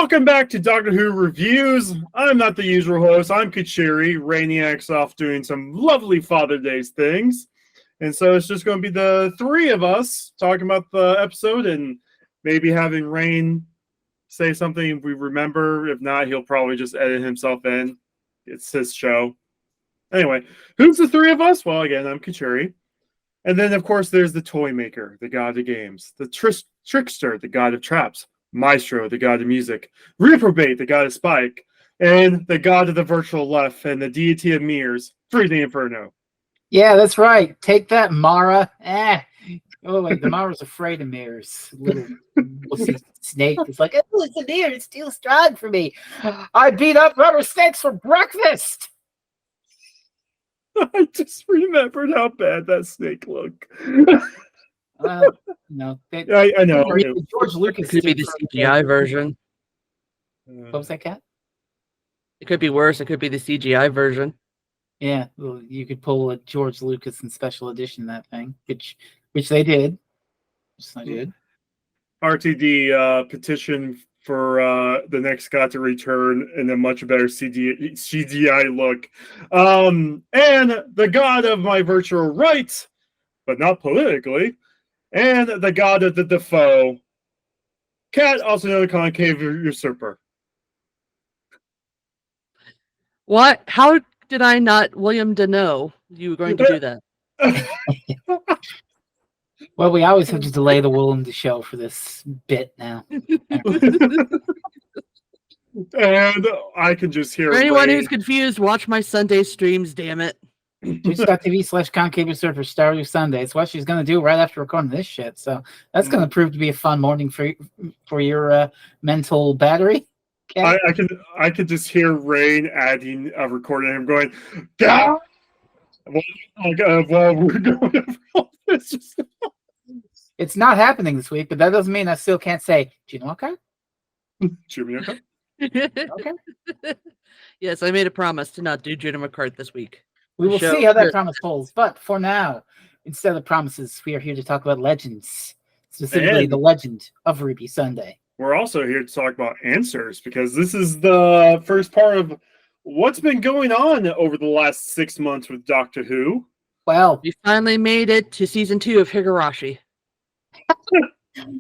Welcome back to Doctor Who Reviews. I'm not the usual host. I'm Kuchiri. Rainiac's off doing some lovely Father Days things. And so it's just going to be the three of us talking about the episode and maybe having Rain say something if we remember. If not, he'll probably just edit himself in. It's his show. Anyway, who's the three of us? Well, again, I'm Kuchiri. And then, of course, there's the toy maker, the god of games, the trickster, the god of traps, Maestro, the god of music, Reprobate, the god of spike, and the god of the virtual left and the deity of mirrors, Freezing Inferno. Yeah, that's right. Take that, Mara. Oh, wait, the Mara's afraid of mirrors. Little wussy snake is like, oh, it's a mirror. It's too strong for me. I beat up rubber snakes for breakfast. I just remembered how bad that snake looked. No. I know. George Lucas could be the CGI version. What was that, Kat? It could be worse. It could be the CGI version. Yeah, well, you could pull a George Lucas in special edition that thing, which they did. RTD petition for the next god to return in a much better CGI look. And the god of my virtual rights, but not politically, and the god of the Defoe, Kat, also known as Concave Usurper. What? How did I not William Deneau you were going to do that? Well, we always have to delay the Willem to show for this bit now. And I can just hear For anyone who's confused, watch my Sunday streams, damn it. Twitch.tv/Concave Surfer Star Your Sunday. It's what she's going to do right after recording this shit. So that's going to prove to be a fun morning for your mental battery. I can just hear Rain adding a recording him going, God! While we're going over all this. It's not happening this week, but that doesn't mean I still can't say, do you know okay? Jimmy, okay. Yes, I made a promise to not do Judah McCart this week. We will see how that promise holds. But for now, instead of promises, we are here to talk about legends, specifically the legend of Ruby Sunday. We're also here to talk about answers because this is the first part of what's been going on over the last 6 months with Doctor Who. Well, we finally made it to season 2 of Higurashi.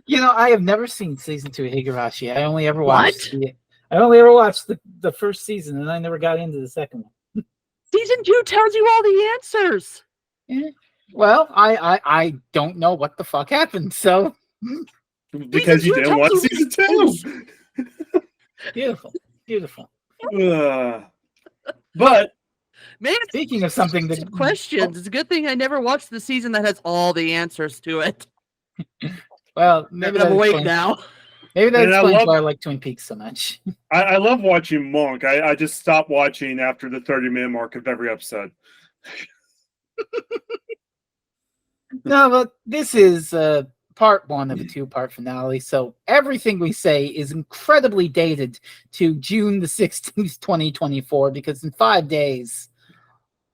You know, I have never seen season 2 of Higurashi. I only ever watched the first season, and I never got into the second one. Season 2 tells you all the answers. Yeah. Well, I don't know what the fuck happened, so because you didn't watch season 2. Beautiful. But man, speaking of something that questions, it's a good thing I never watched the season that has all the answers to it. Well, maybe I'm awake now. Maybe that explains why I like Twin Peaks so much. I love watching Monk. I just stopped watching after the 30-minute mark of every episode. No, but this is part 1 of a 2-part finale, so everything we say is incredibly dated to June the 16th, 2024, because in 5 days,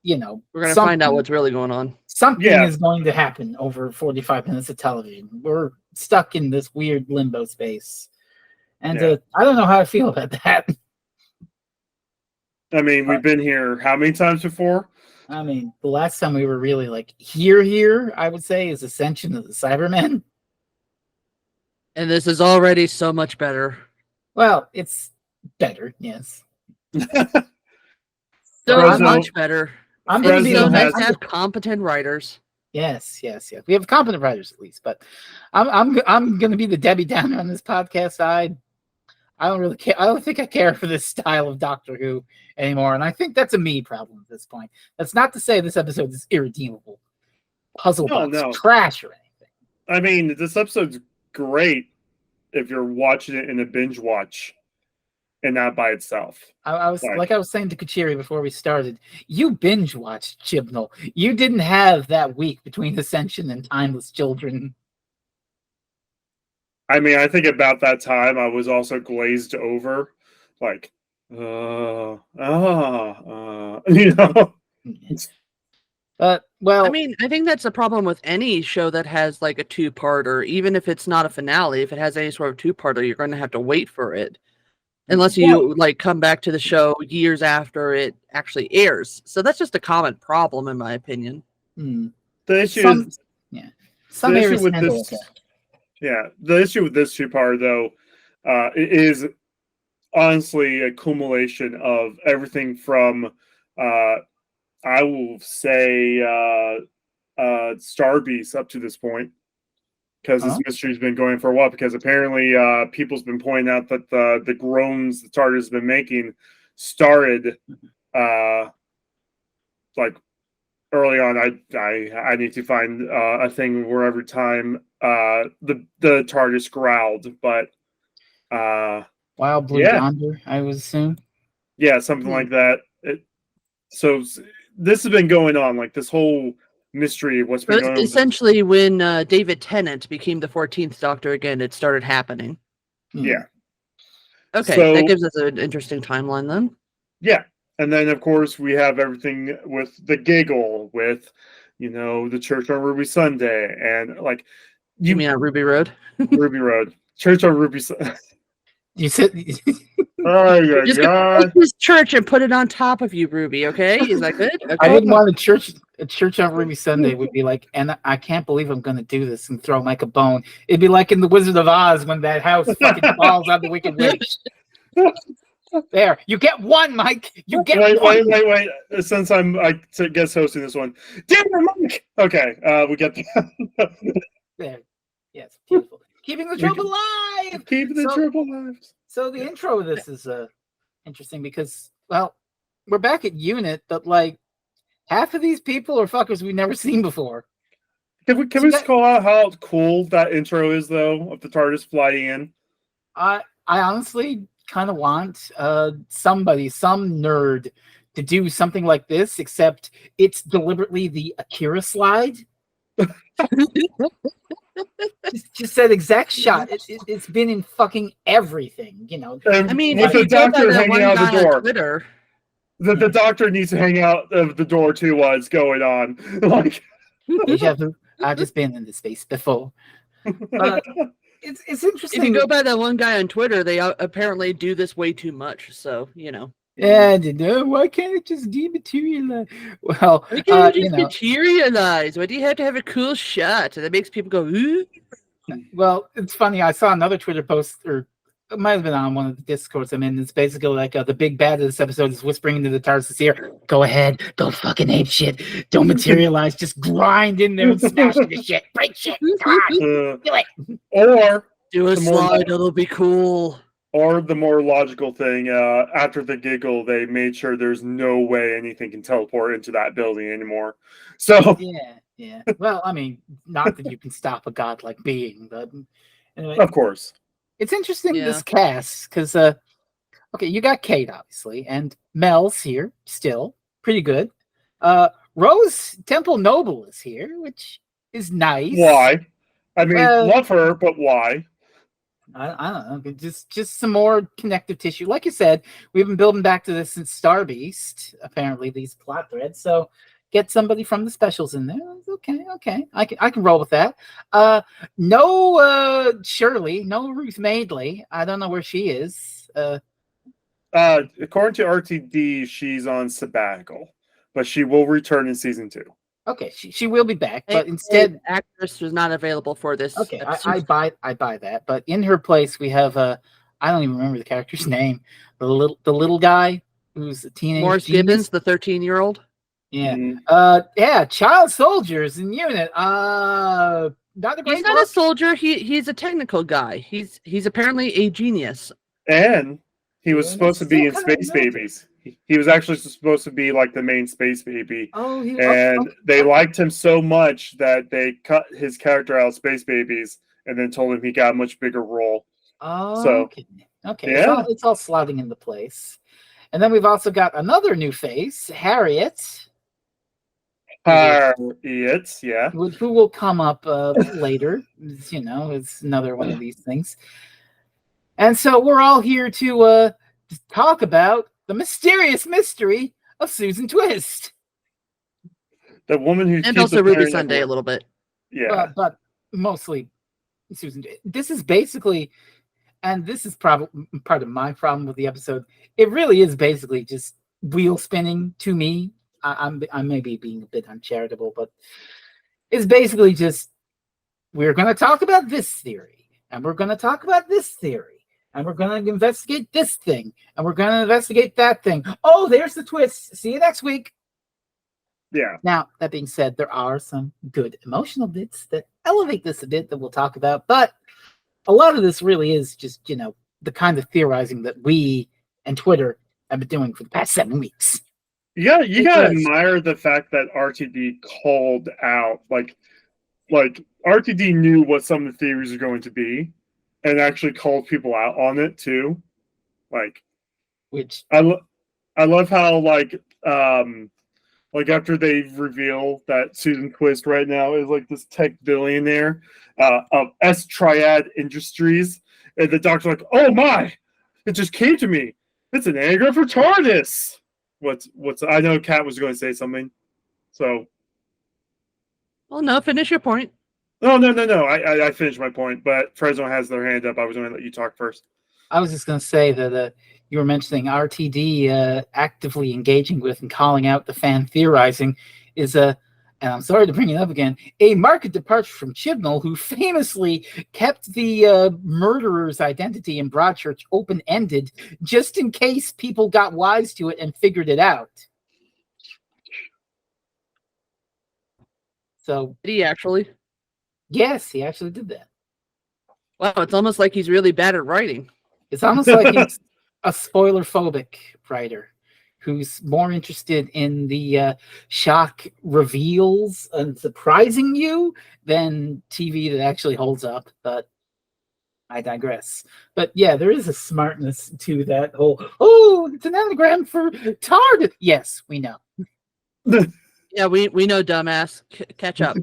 you know, we're going to find out what's really going on. Something is going to happen over 45 minutes of television. We're stuck in this weird limbo space. And I don't know how I feel about that. I mean, we've been here how many times before? I mean, the last time we were really like here, I would say, is Ascension of the Cybermen. And this is already so much better. Well, it's better, yes. So much better. I'm going to be so nice to have competent writers. Yes. We have competent writers at least, but I'm going to be the Debbie Downer on this podcast. I don't really care. I don't think I care for this style of Doctor Who anymore, and I think that's a me problem at this point. That's not to say this episode is irredeemable, puzzle box trash or anything. I mean, this episode's great if you're watching it in a binge watch and not by itself. I was saying to Kuchiri before we started, you binge watched Chibnall. You didn't have that week between Ascension and Timeless Children. I mean, I think about that time I was also glazed over, like, you know. Well, I mean, I think that's a problem with any show that has like a 2-parter, even if it's not a finale. If it has any sort of 2-parter, you're going to have to wait for it. unless you like come back to the show years after it actually airs. So that's just a common problem, in my opinion. Hmm. The issue Some, is yeah, some the issue areas with handle this. it. Yeah, the issue with this two-part though is honestly a accumulation of everything from I will say Star Beast up to this point. Because this Huh? mystery's been going for a while. Because apparently, people's been pointing out that the groans the TARDIS has been making started, like early on. I need to find a thing where every time the TARDIS growled, but Wild Blue yeah, Yonder, I would assume. yeah, something like that. So this has been going on, like this whole mystery of what's been But going on. essentially, when David Tennant became the 14th Doctor again, it started happening. Yeah. Okay, So, that gives us an interesting timeline then. Yeah. And then, of course, we have everything with the giggle, with, the church on Ruby Sunday, and like You mean on Ruby Road? Ruby Road, church on Ruby Sunday. You said Oh yeah, Just yeah. take this church and put it on top of you, Ruby. Okay, is that good? Okay. I wouldn't want a church on Ruby Sunday would be like, and I can't believe I'm going to do this and throw Mike a bone. It'd be like in the Wizard of Oz when that house fucking falls on the Wicked Witch. There, you get one, Mike. You get one. Wait. Since I guess hosting this one, damn it, Mike. Okay, we get that. There, yes, beautiful. Keeping the trope alive. Keep the trope alive. So the intro of this is interesting because, well, we're back at Unit, but like half of these people are fuckers we've never seen before. Can we just call out how cool that intro is, though, of the TARDIS flying in? I honestly kind of want some nerd to do something like this, except it's deliberately the Akira slide. just that exact shot. It's been in fucking everything, And I mean, with if the you go by doctor that hanging one out guy the on door. Twitter, The doctor needs to hang out of the door too while it's going on. Like, I've just been in this space before. It's interesting. if you go by that one guy on Twitter, they apparently do this way too much. So Yeah, why can't it just dematerialize? Well, why can't it just materialize? Why do you have to have a cool shot that makes people go, ooh? Well, it's funny. I saw another Twitter post, or it might have been on one of the Discords I'm in. It's basically like the big bad of this episode is whispering into the TARDIS ear, "Go ahead, go fucking ape shit. Don't materialize. Just grind in there and smash the shit. Break shit. Come on, do it." Or do a slide. It'll be cool. Or the more logical thing, after the giggle, they made sure there's no way anything can teleport into that building anymore. So yeah. Well, I mean, not that you can stop a godlike being, but anyway, of course, it's interesting this cast because okay, you got Kate obviously, and Mel's here still, pretty good. Rose Temple Noble is here, which is nice. Why? I mean, love her, but why? I don't know. Just some more connective tissue. Like you said, we've been building back to this since Star Beast, apparently, these plot threads. So get somebody from the specials in there. Okay. I can roll with that. No Shirley, no Ruth Madeley. I don't know where she is. According to RTD, she's on sabbatical, but she will return in season 2. Okay, she will be back, but instead, actress was not available for this. Okay, I buy that. But in her place, we have I don't even remember the character's name. The little guy who's a teenage Morris Gibbons, the 13-year-old. Yeah, child soldiers in Unit. Not a great. He's not a soldier. He's a technical guy. He's apparently a genius. And he was supposed to be in Space Babies. He was actually supposed to be like the main space baby. They liked him so much that they cut his character out of Space Babies and then told him he got a much bigger role. Okay. Yeah. It's all slotting into place. And then we've also got another new face, Harriet. Harriet, yeah. Who will come up later. It's another one of these things. And so we're all here to talk about the mysterious mystery of Susan Twist. The woman who and also Ruby Sunday a little bit. Yeah. But mostly Susan. This is basically, and this is probably part of my problem with the episode. It really is basically just wheel spinning to me. I may be being a bit uncharitable, but it's basically just we're going to talk about this theory, and we're going to talk about this theory, and we're going to investigate this thing, and we're going to investigate that thing. Oh, there's the twist. See you next week. Yeah. Now, that being said, there are some good emotional bits that elevate this a bit that we'll talk about, but a lot of this really is just, the kind of theorizing that we and Twitter have been doing for the past 7 weeks. Yeah, you gotta admire the fact that RTD called out, like RTD knew what some of the theories are going to be, and actually called people out on it too. Which I love how after they reveal that Susan Twist right now is like this tech billionaire of S Triad Industries, and the doctor's like, "Oh my, it just came to me. It's an anagram for TARDIS." What's I know Kat was going to say something, so. Well, no, finish your point. No. I finished my point, but Frezno has their hand up. I was going to let you talk first. I was just going to say that you were mentioning RTD actively engaging with and calling out the fan theorizing is and I'm sorry to bring it up again, a marked departure from Chibnall, who famously kept the murderer's identity in Broadchurch open-ended just in case people got wise to it and figured it out. So did he actually? Yes, he actually did that. Wow, it's almost like he's really bad at writing. It's almost like he's a spoiler-phobic writer who's more interested in the shock reveals and surprising you than TV that actually holds up. But I digress. But yeah, there is a smartness to that whole, it's an anagram for TARDIS. Yes, we know. Yeah, we know, dumbass. Catch up.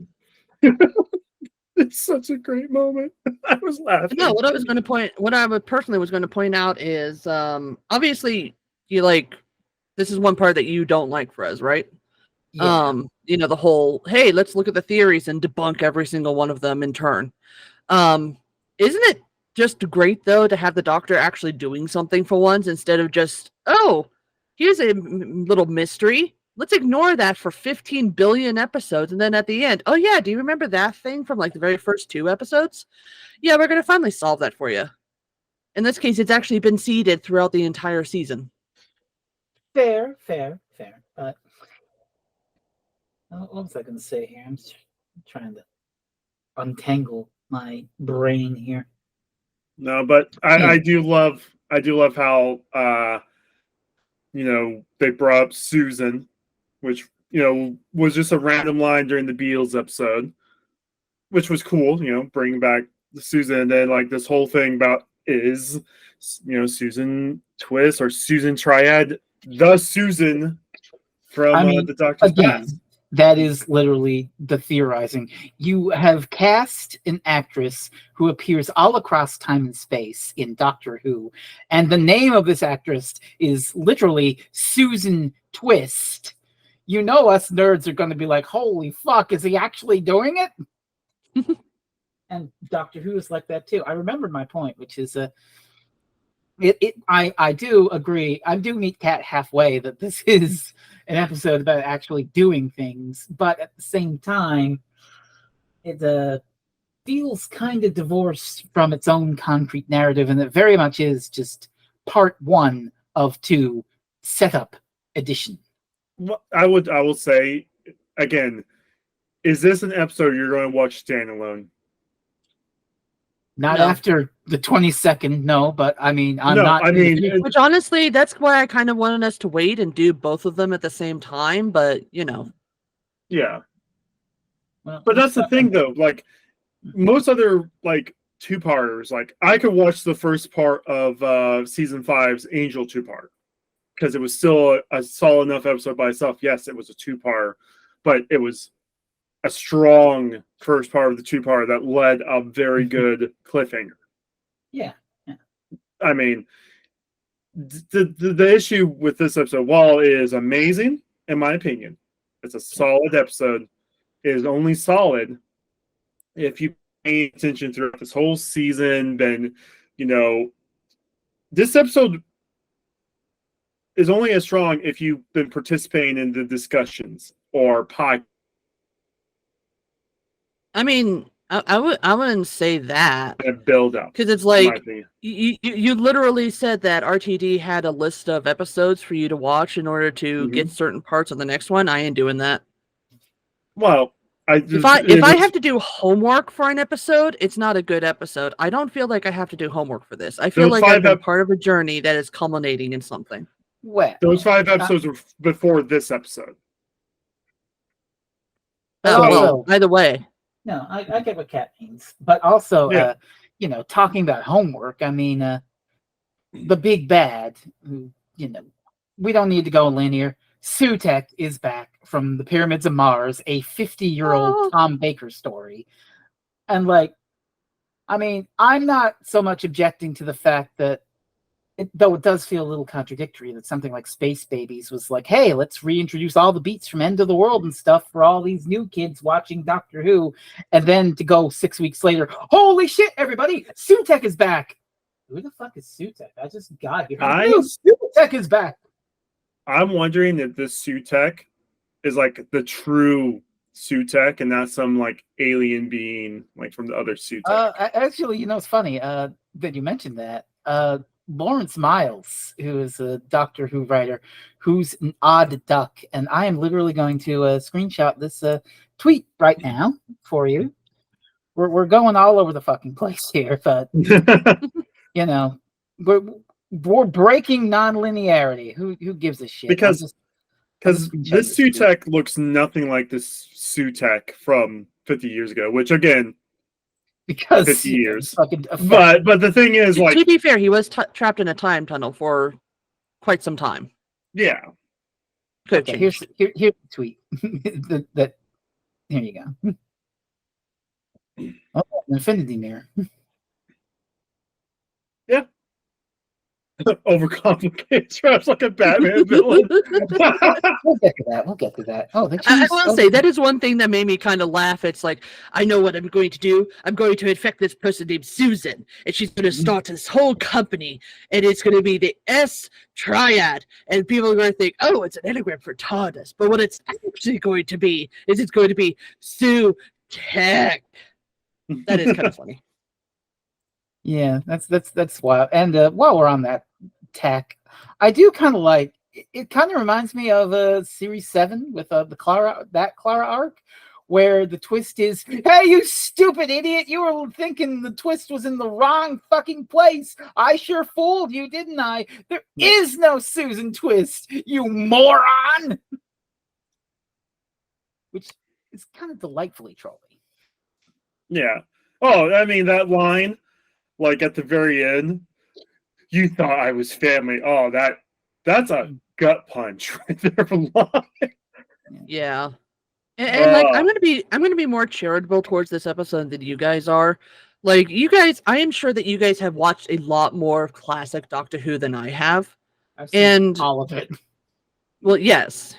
It's such a great moment. I was laughing. No, what I would personally was going to point out is obviously this is one part that you don't like, Frez, right? Yeah. The whole, hey, let's look at the theories and debunk every single one of them in turn. Isn't it just great though to have the Doctor actually doing something for once instead of just, here's a little mystery. Let's ignore that for 15 billion episodes. And then at the end, oh yeah, do you remember that thing from the very first 2 episodes? Yeah, we're going to finally solve that for you. In this case, it's actually been seeded throughout the entire season. Fair. But what was I going to say here? I'm trying to untangle my brain here. No, but I do love how they brought up Susan, which was just a random line during the Beatles episode, which was cool. Bringing back Susan, and then this whole thing about is Susan Twist or Susan Triad, the Susan from the Doctor's past. That is literally the theorizing. You have cast an actress who appears all across time and space in Doctor Who, and the name of this actress is literally Susan Twist. Us nerds are going to be like, holy fuck, is he actually doing it? And Doctor Who is like that too. I remembered my point, which is I do agree. I do meet Kat halfway that this is an episode about actually doing things, but at the same time, it feels kind of divorced from its own concrete narrative, and it very much is just part 1 of 2 setup edition. Well, I will say again, is this an episode you're going to watch standalone? Not after the 22nd, no, but I mean, which honestly, that's why I kind of wanted us to wait and do both of them at the same time, but Yeah. Well, but that's the thing though, most other 2-parters, I could watch the first part of season 5's Angel 2-part because it was still a solid enough episode by itself. Yes, it was a 2-parter, but it was a strong first part of the 2-part that led a very good cliffhanger. Yeah. I mean, the issue with this episode, while it is amazing, in my opinion, it's a solid episode, it is only solid if you pay attention throughout this whole season, been, this episode is only as strong if you've been participating in the discussions or podcast. I mean, I wouldn't say that Build up, because it's like you literally said that RTD had a list of episodes for you to watch in order to get certain parts of the next one. I ain't doing that. Well, if I have to do homework for an episode, it's not a good episode. I don't feel like I have to do homework for this. I feel like I've been part of a journey that is culminating in something. Well, those 5 episodes were before this episode. Well, either way. No, I get what Kat means, but also, talking about homework. I mean, the big bad. We don't need to go linear. Sutek is back from the Pyramids of Mars, a 50-year-old Tom Baker story, and I'm not so much objecting to the fact that, though it does feel a little contradictory that something like Space Babies was like, hey, let's reintroduce all the beats from End of the World and stuff for all these new kids watching Doctor Who, and then to go 6 weeks later, holy shit, everybody, Sutek is back. Who the fuck is Sutek? I just got here. Sutek is back. I'm wondering if this Sutek is like the true Sutek and not some like alien being like from the other Sutek. Actually, it's funny that you mentioned that. Lawrence Miles, who is a Doctor Who writer, who's an odd duck, and I am literally going to screenshot this tweet right now for you. We're going all over the fucking place here, but we're breaking non-linearity. Who gives a shit? Because this Sutek looks nothing like this Sutek from 50 years ago, which again, because 50 years. But the thing is, like, to be fair, he was trapped in a time tunnel for quite some time. Yeah. Okay, here's the tweet. Here you go. Oh, an infinity mirror. Yeah. Overcomplicated traps like a Batman villain. We'll get to that. Oh, I will say that is one thing that made me kind of laugh. It's like, I know what I'm going to do. I'm going to infect this person named Susan, and she's going to start this whole company, and it's going to be the S Triad, and people are going to think, oh, it's an anagram for TARDIS. But what it's actually going to be is it's going to be Sue Tech. That is kind of funny. Yeah, that's wild. And while we're on that tech, I do kind of like it. Kind of reminds me of Series 7 with the Clara arc, where the twist is, hey, you stupid idiot, you were thinking the twist was in the wrong fucking place. I sure fooled you, didn't I? There is no Susan twist, you moron. Which is kind of delightfully trolly. Yeah. Oh, I mean, that line, like at the very end, you thought I was family. Oh, that's a gut punch right there for line. Yeah. And like I'm gonna be more charitable towards this episode than you guys are. Like, you guys, I am sure that you guys have watched a lot more of classic Doctor Who than I have. I've seen all of it. Well, yes.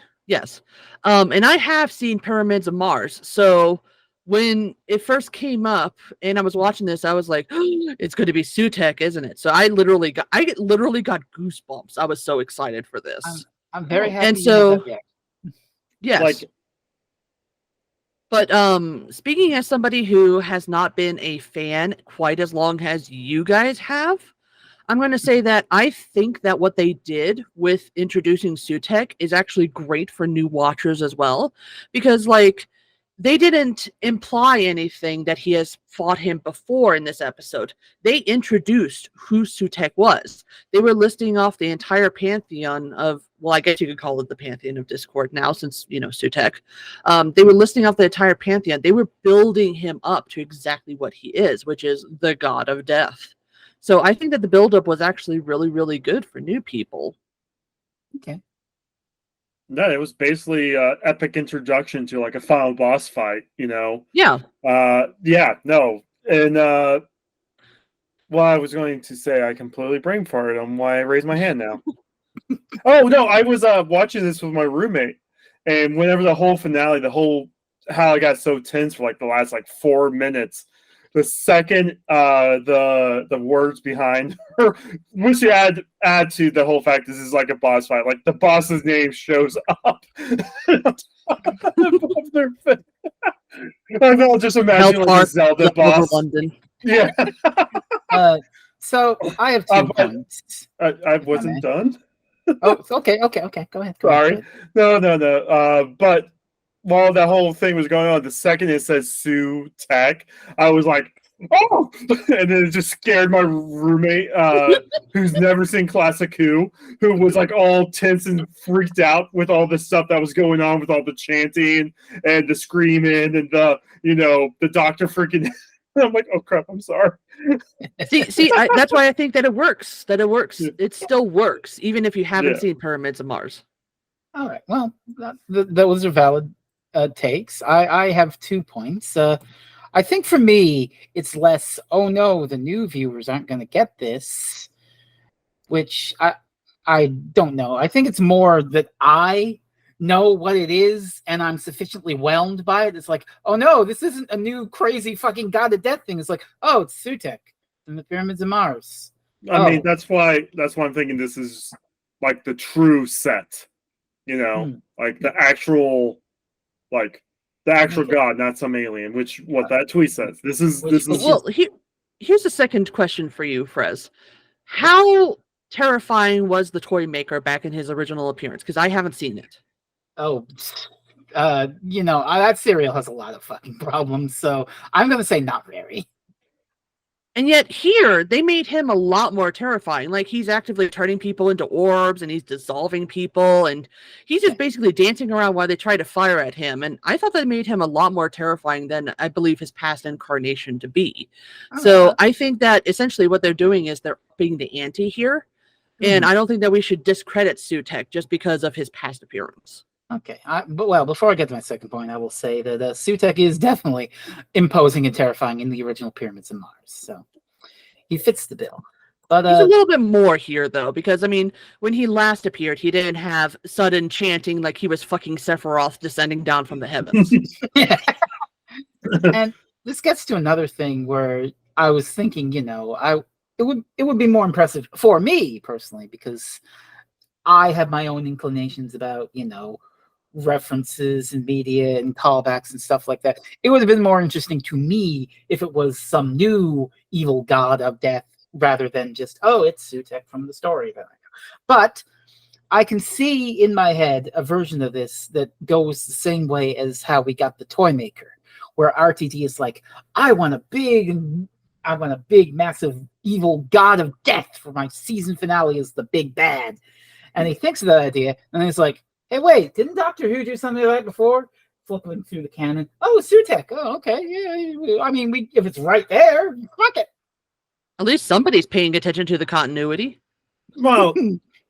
And I have seen Pyramids of Mars. So when it first came up and I was watching this, I was like, oh, it's going to be Sutek, isn't it? So I literally got goosebumps. I was so excited for this. I'm very happy. And so, yes. Like, but speaking as somebody who has not been a fan quite as long as you guys have, I'm going to say that I think that what they did with introducing Sutek is actually great for new watchers as well, because like, they didn't imply anything that he has fought him before in this episode. They introduced who Sutek was. They were listing off the entire pantheon of, well, I guess you could call it the pantheon of Discord now, since, Sutek. They were listing off the entire pantheon. They were building him up to exactly what he is, which is the god of death. So I think that the buildup was actually really, really good for new people. Okay. No, it was basically an epic introduction to like a final boss fight, Yeah. No. And well, I was going to say I completely brain farted on why I raised my hand now. Oh no, I was watching this with my roommate, and whenever the whole finale, how I got so tense for like the last like 4 minutes, the second the words behind her, once you add to the whole fact this is like a boss fight, like the boss's name shows up above their face. I'll just imagine like a Zelda boss. London. Yeah. So I have 2 points. I wasn't done. Oh, okay. Go ahead. Sorry. No. But while that whole thing was going on, the second it says Sue Tech, I was like, oh! And then it just scared my roommate, who's never seen Classic Who was like all tense and freaked out with all the stuff that was going on with all the chanting and the screaming and the doctor freaking. I'm like, oh crap! I'm sorry. See, that's why I think that it works. It still works, even if you haven't seen Pyramids of Mars. All right. Well, those are valid takes. I have 2 points. I think for me, it's less, oh no, the new viewers aren't going to get this, which I don't know. I think it's more that I know what it is and I'm sufficiently whelmed by it. It's like, oh no, this isn't a new crazy fucking God of Death thing. It's like, oh, it's Sutekh and the Pyramids of Mars. I mean, that's why I'm thinking this is like the true set, like the actual God, not some alien, which what that tweet says. This is well, here's a second question for you, Frez. How terrifying was the toy maker back in his original appearance? Because I haven't seen it. Oh, that cereal has a lot of fucking problems, so I'm gonna say not very. And yet here, they made him a lot more terrifying. Like, he's actively turning people into orbs, and he's dissolving people, and he's just basically dancing around while they try to fire at him. And I thought that made him a lot more terrifying than I believe his past incarnation to be. So I think that essentially what they're doing is they're upping the ante here. And I don't think that we should discredit Sutekh just because of his past appearance. Okay, but before I get to my second point, I will say that Sutekh is definitely imposing and terrifying in the original Pyramids of Mars, so he fits the bill. But he's a little bit more here, though, because, I mean, when he last appeared, he didn't have sudden chanting like he was fucking Sephiroth descending down from the heavens. And this gets to another thing where I was thinking, it would be more impressive for me personally, because I have my own inclinations about, references and media and callbacks and stuff like that. It would have been more interesting to me if it was some new evil God of death rather than just, oh, it's Sutekh from the story that I know. But I can see in my head a version of this that goes the same way as how we got the toy maker, where RTD is like, I want a big, massive, evil God of death for my season finale as the big bad. And he thinks of that idea, and he's like, hey, wait, didn't Doctor Who do something like that before? Flipping through the canon. Oh, Sutekh. Oh, okay. Yeah. I mean, if it's right there, fuck it. At least somebody's paying attention to the continuity. Well,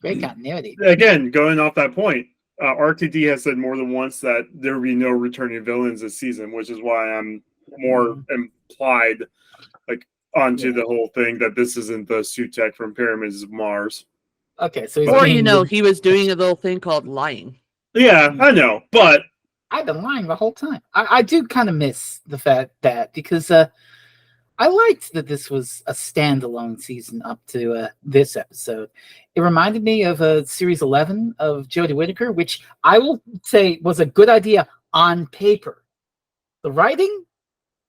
great continuity. Again, going off that point, RTD has said more than once that there will be no returning villains this season, which is why I'm more implied, onto the whole thing that this isn't the Sutekh from Pyramids of Mars. Okay, so he was doing a little thing called lying. Yeah, I know, but I've been lying the whole time. I do kind of miss the fact that because I liked that this was a standalone season up to this episode. It reminded me of series 11 of Jodie Whittaker, which I will say was a good idea on paper. The writing,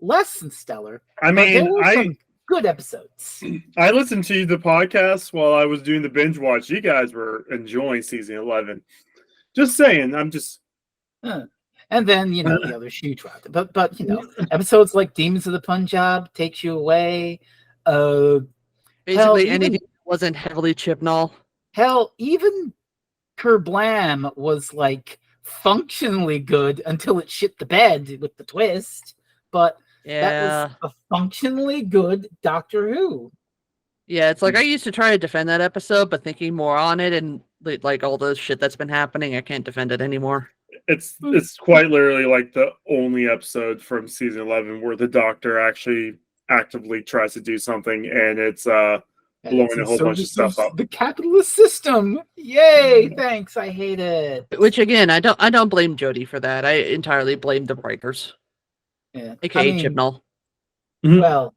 less than stellar. I mean, some good episodes. I listened to the podcast while I was doing the binge watch. You guys were enjoying season 11. Just saying, I'm just. And then the other shoe dropped. But episodes like Demons of the Punjab, Takes You Away. Basically, anything that wasn't heavily Chibnall. Hell, even Kerblam was functionally good until it shit the bed with the twist. But that was a functionally good Doctor Who. Yeah, it's like I used to try to defend that episode, but thinking more on it and all the shit that's been happening, I can't defend it anymore. It's quite literally the only episode from season 11 where the Doctor actually actively tries to do something, and it's blowing a whole bunch of stuff up. The capitalist system. Yay! Thanks. I hate it. Which again, I don't blame Jodie for that. I entirely blame the breakers. Yeah. AKA Chibnall. Mhm. Well,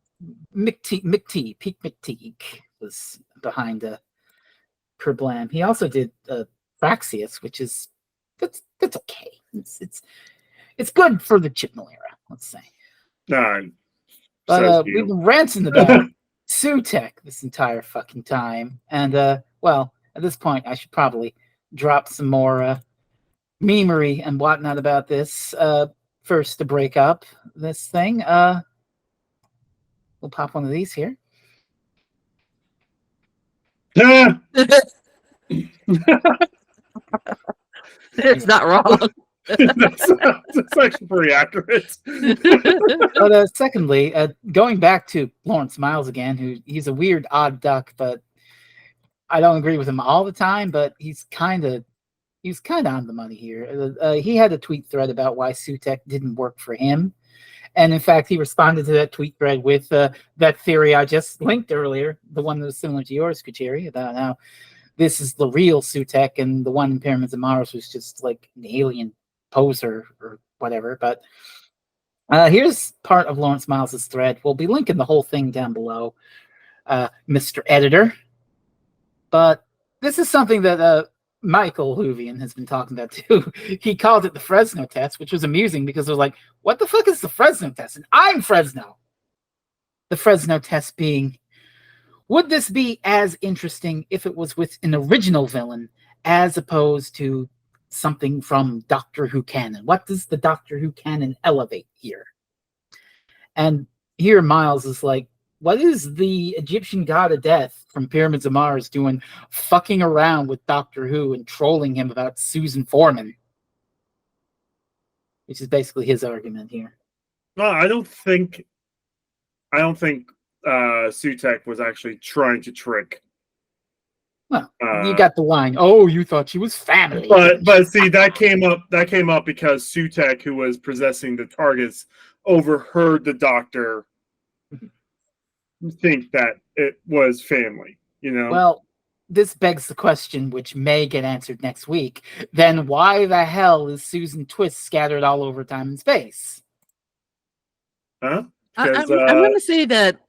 Peak McTeague was behind Kerblam. He also did Praxius, which is that's okay. It's good for the Chibnall era, let's say. Nah, But says we've you. been ranting about Sutek this entire fucking time, and well, at this point, I should probably drop some more memery and whatnot about this. First to break up this thing, we'll pop one of these here. It's not wrong. that's actually pretty accurate. But secondly, going back to Lawrence Miles again, he's a weird odd duck, but I don't agree with him all the time, but he's kind of on the money here. He had a tweet thread about why Sutek didn't work for him. And in fact, he responded to that tweet thread with that theory I just linked earlier, the one that was similar to yours, Kuchiri, about how this is the real Sutek and the one in Pyramids of Mars was just like an alien poser or whatever. But here's part of Lawrence Miles' thread. We'll be linking the whole thing down below, Mr. Editor. But this is something that Michael Hoovian has been talking about too. He called it the Frezno test, which was amusing because it was like, what the fuck is the Frezno test? And I'm Frezno. The Frezno test being, would this be as interesting if it was with an original villain as opposed to something from Doctor Who canon? What does the Doctor Who canon elevate here? And here Miles is like, what is the Egyptian god of death from Pyramids of Mars doing fucking around with Doctor Who and trolling him about Susan Foreman? Which is basically his argument here. Well, I don't think Sutek was actually trying to trick. Well, you got the line, oh, you thought she was family. But see, that came up because Sutek, who was possessing the targets, overheard the Doctor think that it was family, you know? Well, this begs the question, which may get answered next week. Then why the hell is Susan Twist scattered all over time and space? Huh? I'm going to say that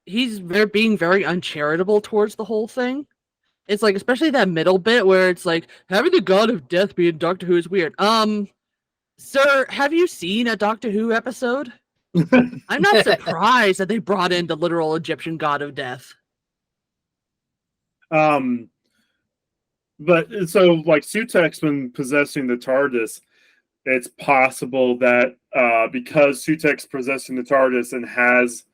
they're being very uncharitable towards the whole thing. It's like, especially that middle bit where it's like, having the god of death be in Doctor Who is weird. Sir, have you seen a Doctor Who episode? I'm not surprised that they brought in the literal Egyptian god of death. But so like Sutek's been possessing the TARDIS, it's possible that because Sutek's possessing the TARDIS and has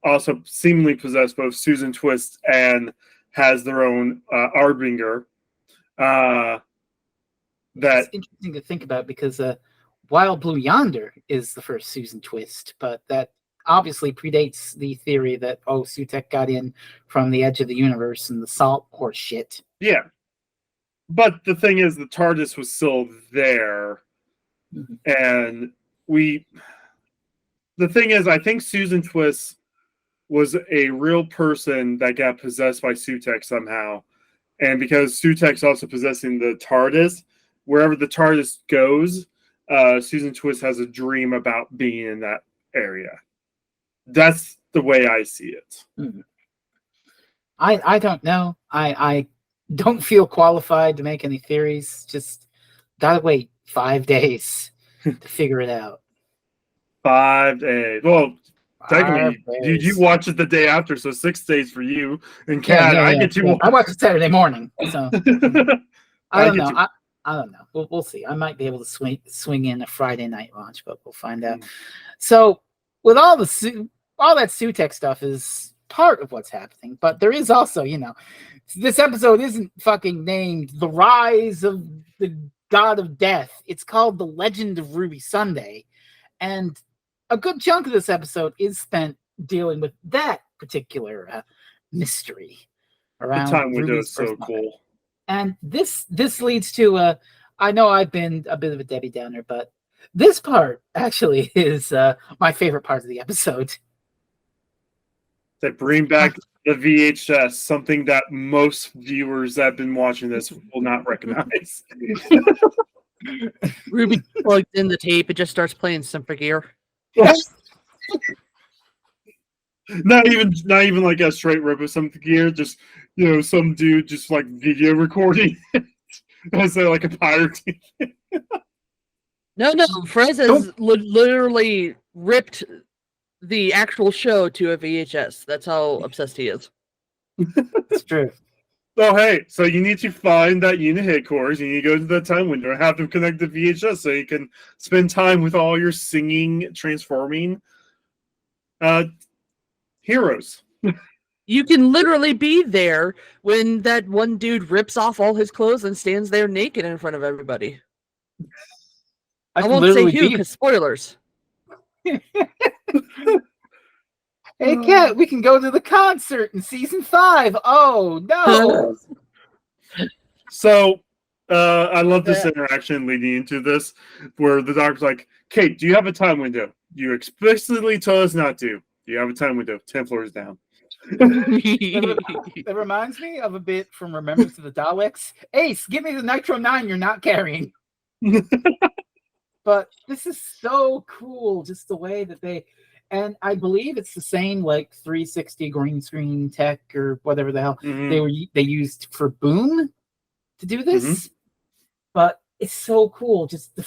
also seemingly possessed both Susan Twist and has their own Arbinger, that it's interesting to think about because Wild Blue Yonder is the first Susan Twist, but that obviously predates the theory that, oh, Sutek got in from the edge of the universe and the salt horse shit. Yeah. But the thing is, the TARDIS was still there. Mm-hmm. And the thing is, I think Susan Twist was a real person that got possessed by Sutek somehow. And because Sutek's also possessing the TARDIS, wherever the TARDIS goes, Susan Twist has a dream about being in that area. That's the way I see it. Mm-hmm. I don't know. I don't feel qualified to make any theories. Just gotta wait 5 days to figure it out. 5 days. Well, technically, you watch it the day after, so 6 days for you. And Kat, I get to. I watch it Saturday morning, so I don't know. I don't know. We'll see. I might be able to swing in a Friday night launch, but we'll find out. So, with all that Sutek stuff is part of what's happening, but there is also, this episode isn't fucking named The Rise of the God of Death. It's called The Legend of Ruby Sunday, and a good chunk of this episode is spent dealing with that particular mystery around. The time window Ruby's is so cool. And this leads to I know I've been a bit of a Debbie Downer, but this part actually is my favorite part of the episode. They bring back the VHS, something that most viewers that have been watching this will not recognize. Ruby plugs in the tape, it just starts playing Symphogear. Not even like a straight rip of some gear. Just some dude just like video recording. As like a pirate. No, Frez has literally ripped the actual show to a VHS. That's how obsessed he is. It's true. Oh, hey, so you need to find that unit headquarters. You need to go to the time window and have them connect the VHS so you can spend time with all your singing, transforming heroes. You can literally be there when that one dude rips off all his clothes and stands there naked in front of everybody. I won't say who, because spoilers. Hey, Kat, we can go to the concert in season 5. Oh, no. So, I love this interaction leading into this, where the doctor's like, Kate, do you have a time window? You explicitly told us not to. Do you have a time window? 10 floors down. It reminds me of a bit from Remembrance of the Daleks. Ace, give me the Nitro 9 you're not carrying. But this is so cool, just the way that and I believe it's the same like 360 green screen tech or whatever the hell they used for Boom to do this. But it's so cool, just the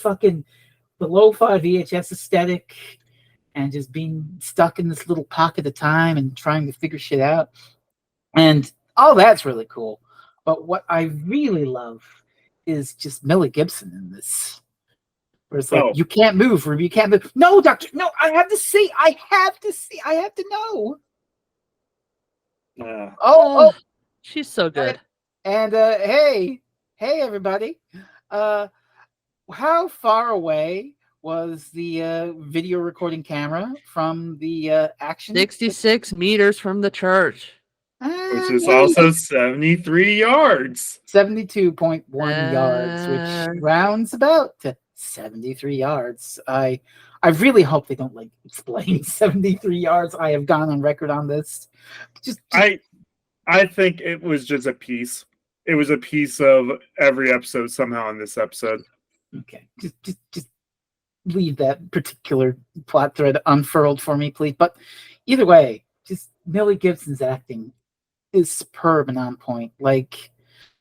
lo-fi VHS aesthetic and just being stuck in this little pocket of time and trying to figure shit out. And all that's really cool. But what I really love is just Millie Gibson in this. Where it's like, you can't move, Ruby, you can't move. No, doctor, no, I have to see. I have to know. Oh, she's so good. And hey, everybody. How far away was the video recording camera from the action? 66 meters from the church. Which is also 73 yards. 72.1 yards, which rounds about to 73 yards. I really hope they don't like explain 73 yards. I have gone on record on this. I think it was just a piece. It was a piece of every episode somehow in this episode. Okay, just leave that particular plot thread unfurled for me, please. But either way, just Millie Gibson's acting is superb and on point. Like,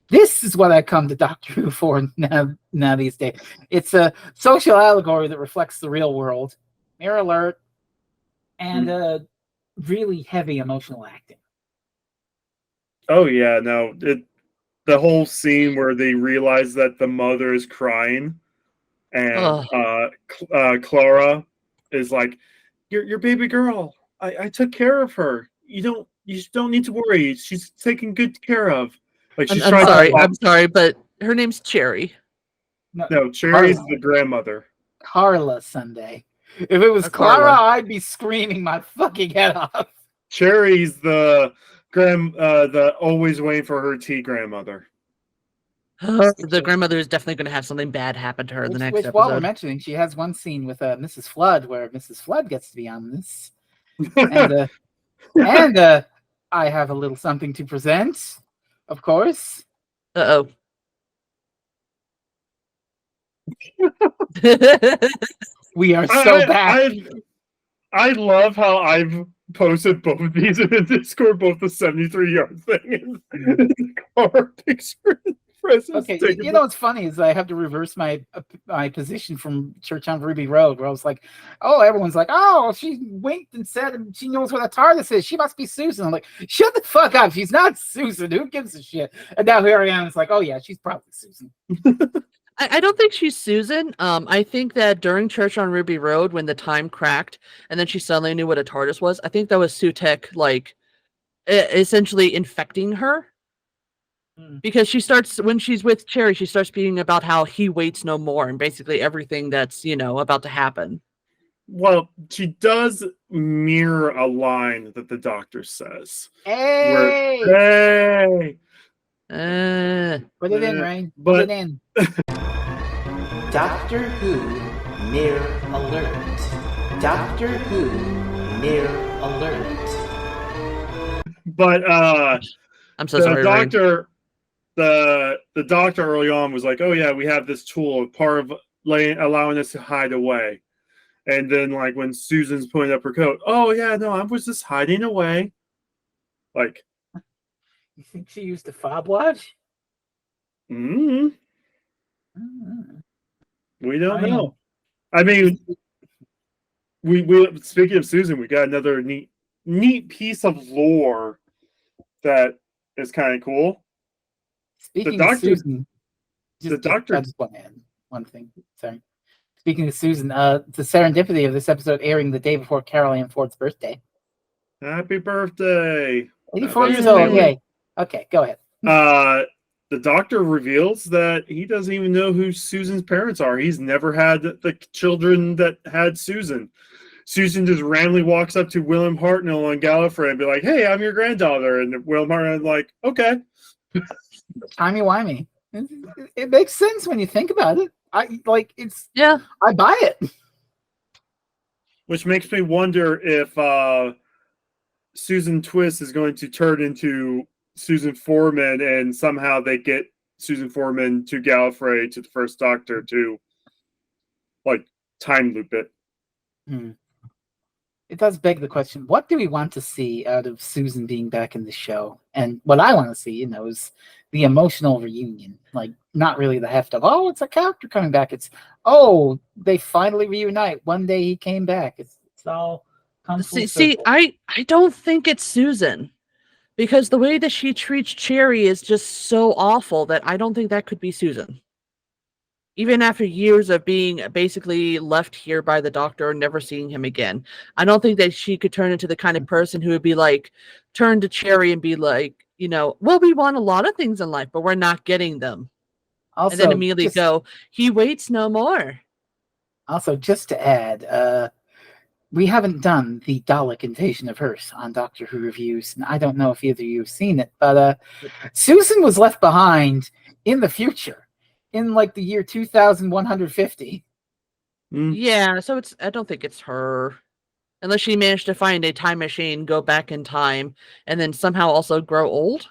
this is what I come to Doctor Who for now these days. It's a social allegory that reflects the real world. Mirror alert. And really heavy emotional acting. Oh, yeah, no. The whole scene where they realize that the mother is crying and Clara is like, your baby girl. I took care of her. You don't need to worry. She's taken good care of. Like, I'm sorry, but her name's Cherry. No, Cherry's the grandmother. Carla Sunday. If it was Clara, I'd be screaming my fucking head off. Cherry's the always waiting for her tea grandmother. The grandmother is definitely going to have something bad happen to her in the next episode. While we're mentioning, she has one scene with Mrs. Flood where Mrs. Flood gets to be on this. And I have a little something to present, of course. Uh-oh. We are so back. I love how I've posted both of these in the Discord, both the 73-yard thing and the car picture. Okay, you know what's funny is I have to reverse my position from Church on Ruby Road, where I was like, oh, everyone's like, oh, she winked and said she knows what a TARDIS is. She must be Susan. I'm like, shut the fuck up. She's not Susan. Who gives a shit? And now here I am. It's like, oh, yeah, she's probably Susan. I don't think she's Susan. I think that during Church on Ruby Road, when the time cracked and then she suddenly knew what a TARDIS was, I think that was Sutek, like, essentially infecting her. Because she starts, when she's with Cherry, she starts speaking about how he waits no more and basically everything that's, about to happen. Well, she does mirror a line that the Doctor says. Hey! Put it in, Rain. Put it in. Doctor Who Mirror Alert. Doctor Who Mirror Alert. But I'm so sorry, Doctor. The doctor early on was like, oh yeah, we have this tool, part of allowing us to hide away. And then, like, when Susan's putting up her coat, oh, yeah, no, I was just hiding away. Like, You think she used a fob watch? we don't know. I mean, we speaking of Susan, we got another neat piece of lore that is kind of cool. Speaking of Susan, the doctor. I just want to add one thing. Sorry. Speaking of Susan, the serendipity of this episode airing the day before Carol Ann Ford's birthday. Happy birthday! 84 years old. Yay. Okay, go ahead. The doctor reveals that he doesn't even know who Susan's parents are. He's never had the children that had Susan. Susan just randomly walks up to William Hartnell on Gallifrey and be like, "Hey, I'm your granddaughter." And William Hartnell's like, "Okay." Timey-wimey. It makes sense when you think about it. I buy it. Which makes me wonder if Susan Twist is going to turn into Susan Foreman, and somehow they get Susan Foreman to Gallifrey to the First Doctor to, like, time loop it. It does beg the question, what do we want to see out of Susan being back in the show? And what I want to see, is the emotional reunion. Like, not really the heft of, oh, it's a character coming back. It's, oh, they finally reunite. One day he came back. It's all come full circle. I don't think it's Susan. Because the way that she treats Cherry is just so awful that I don't think that could be Susan. Even after years of being basically left here by the doctor and never seeing him again, I don't think that she could turn into the kind of person who would be like, turn to Cherry and be like, well, we want a lot of things in life, but we're not getting them. Also, and then immediately go, he waits no more. Also, just to add, we haven't done the Dalek invasion of Earth on Doctor Who reviews, and I don't know if either of you have seen it, but Susan was left behind in the future, in like the year 2150. Yeah, so I don't think it's her. Unless she managed to find a time machine, go back in time, and then somehow also grow old.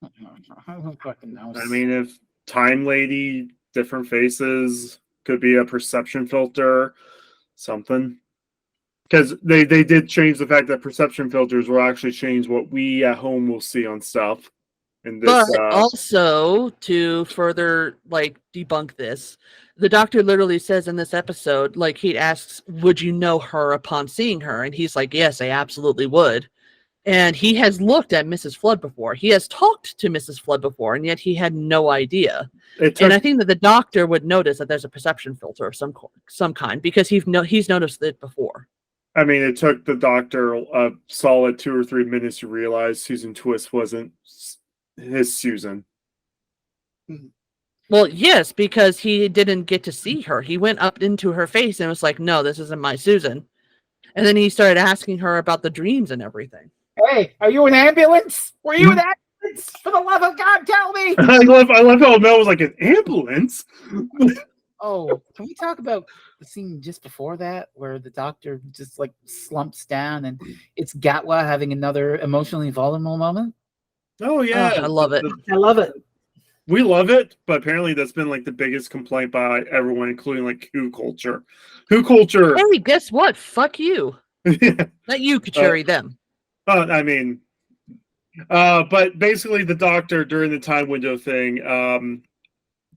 I don't fucking know. I mean, if Time Lady, different faces, could be a perception filter, something. Because they did change the fact that perception filters will actually change what we at home will see on stuff. In this, but also, to further debunk this, the doctor literally says in this episode, he asks, would you know her upon seeing her? And he's like, yes, I absolutely would. And he has looked at Mrs. Flood before. He has talked to Mrs. Flood before, and yet he had no idea. And I think that the doctor would notice that there's a perception filter of some kind, because he's noticed it before. I mean, it took the doctor a solid 2 or 3 minutes to realize Susan Twist wasn't his Susan. Well, yes, because he didn't get to see her. He went up into her face and was like, no, this isn't my Susan. And then he started asking her about the dreams and everything. Hey, are you an ambulance? Were you an ambulance? For the love of God, tell me! I love how Mel was like, an ambulance? Oh, can we talk about the scene just before that, where the doctor just slumps down and it's Gatwa having another emotionally vulnerable moment? Oh, yeah. I love it. I love it. We love it, but apparently that's been the biggest complaint by everyone, including Who culture. Who culture. Hey, guess what? Fuck you. Not you, Kuchiri, them. I mean, but basically the doctor during the time window thing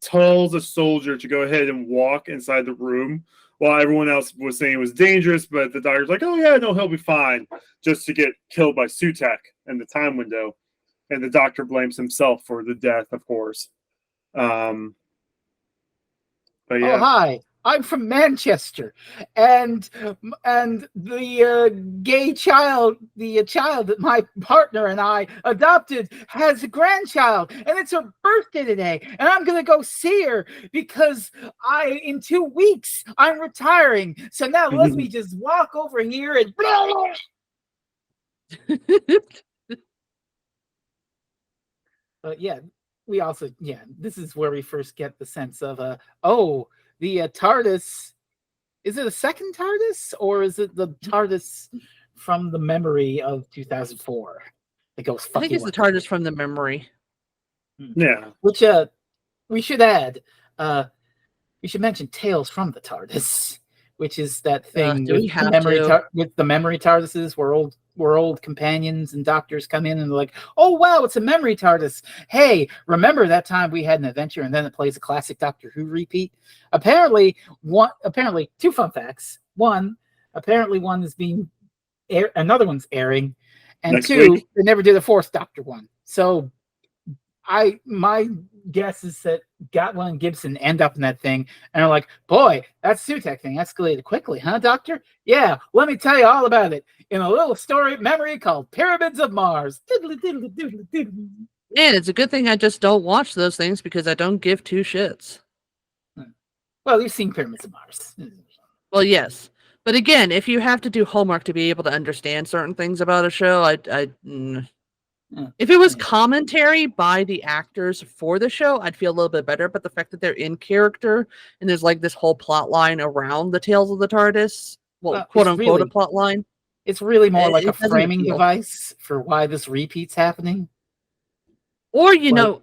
tells a soldier to go ahead and walk inside the room while everyone else was saying it was dangerous, but the doctor's like, oh yeah, no, he'll be fine, just to get killed by Sutek in the time window. And the doctor blames himself for the death, of course. But yeah. Oh, hi. I'm from Manchester, and the gay child, the child that my partner and I adopted, has a grandchild, and it's her birthday today, and I'm gonna go see her because in 2 weeks I'm retiring. So now let me just walk over here and. But yeah, we also this is where we first get the sense of the TARDIS. Is it a second TARDIS, or is it the TARDIS from the memory of 2004? It goes. I think it's the TARDIS from the memory. Yeah. Which we should add. We should mention Tales from the TARDIS, which is that thing Do we with have memory to? with the memory TARDISes, where old companions and doctors come in and they're like, "Oh wow, it's a memory TARDIS. Hey, remember that time we had an adventure?" And then it plays a classic Doctor Who repeat. Apparently, two fun facts. One, apparently one is being another one's airing, and Next two, week. they never did a fourth Doctor one. So my guess is that Gatwa and Gibson end up in that thing and are like, boy, that Sutek thing escalated quickly, huh, Doctor? Yeah, let me tell you all about it in a little story memory called Pyramids of Mars. Man, it's a good thing I just don't watch those things because I don't give two shits. Well, you've seen Pyramids of Mars. Well, yes. But again, if you have to do homework to be able to understand certain things about a show, if it was commentary by the actors for the show, I'd feel a little bit better. But the fact that they're in character and there's like this whole plot line around the Tales of the TARDIS, quote unquote, a plot line. It's really more like a doesn't framing appeal. device for why this repeat's happening. Or,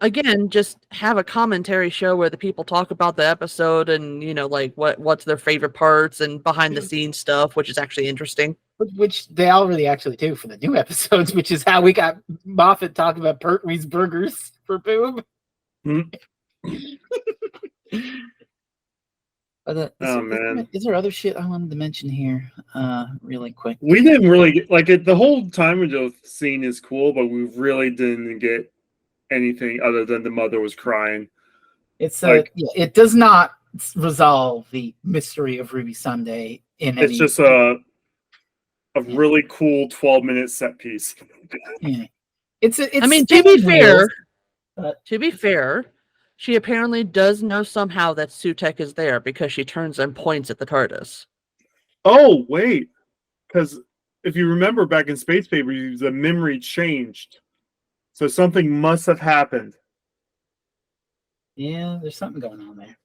again, just have a commentary show where the people talk about the episode and, like what's their favorite parts and behind the scenes stuff, which is actually interesting. Which they already actually do for the new episodes, which is how we got Moffat talking about Pertwee's burgers for Boom. Is there other shit I wanted to mention here really quick? We didn't really get the whole time window scene is cool, but we really didn't get anything other than the mother was crying. It does not resolve the mystery of Ruby Sunday it's just a really cool 12-minute set piece. Yeah. To be fair, she apparently does know somehow that Sutek is there because she turns and points at the TARDIS. Oh, wait. Because if you remember back in Space Baby, the memory changed. So something must have happened. Yeah, there's something going on there.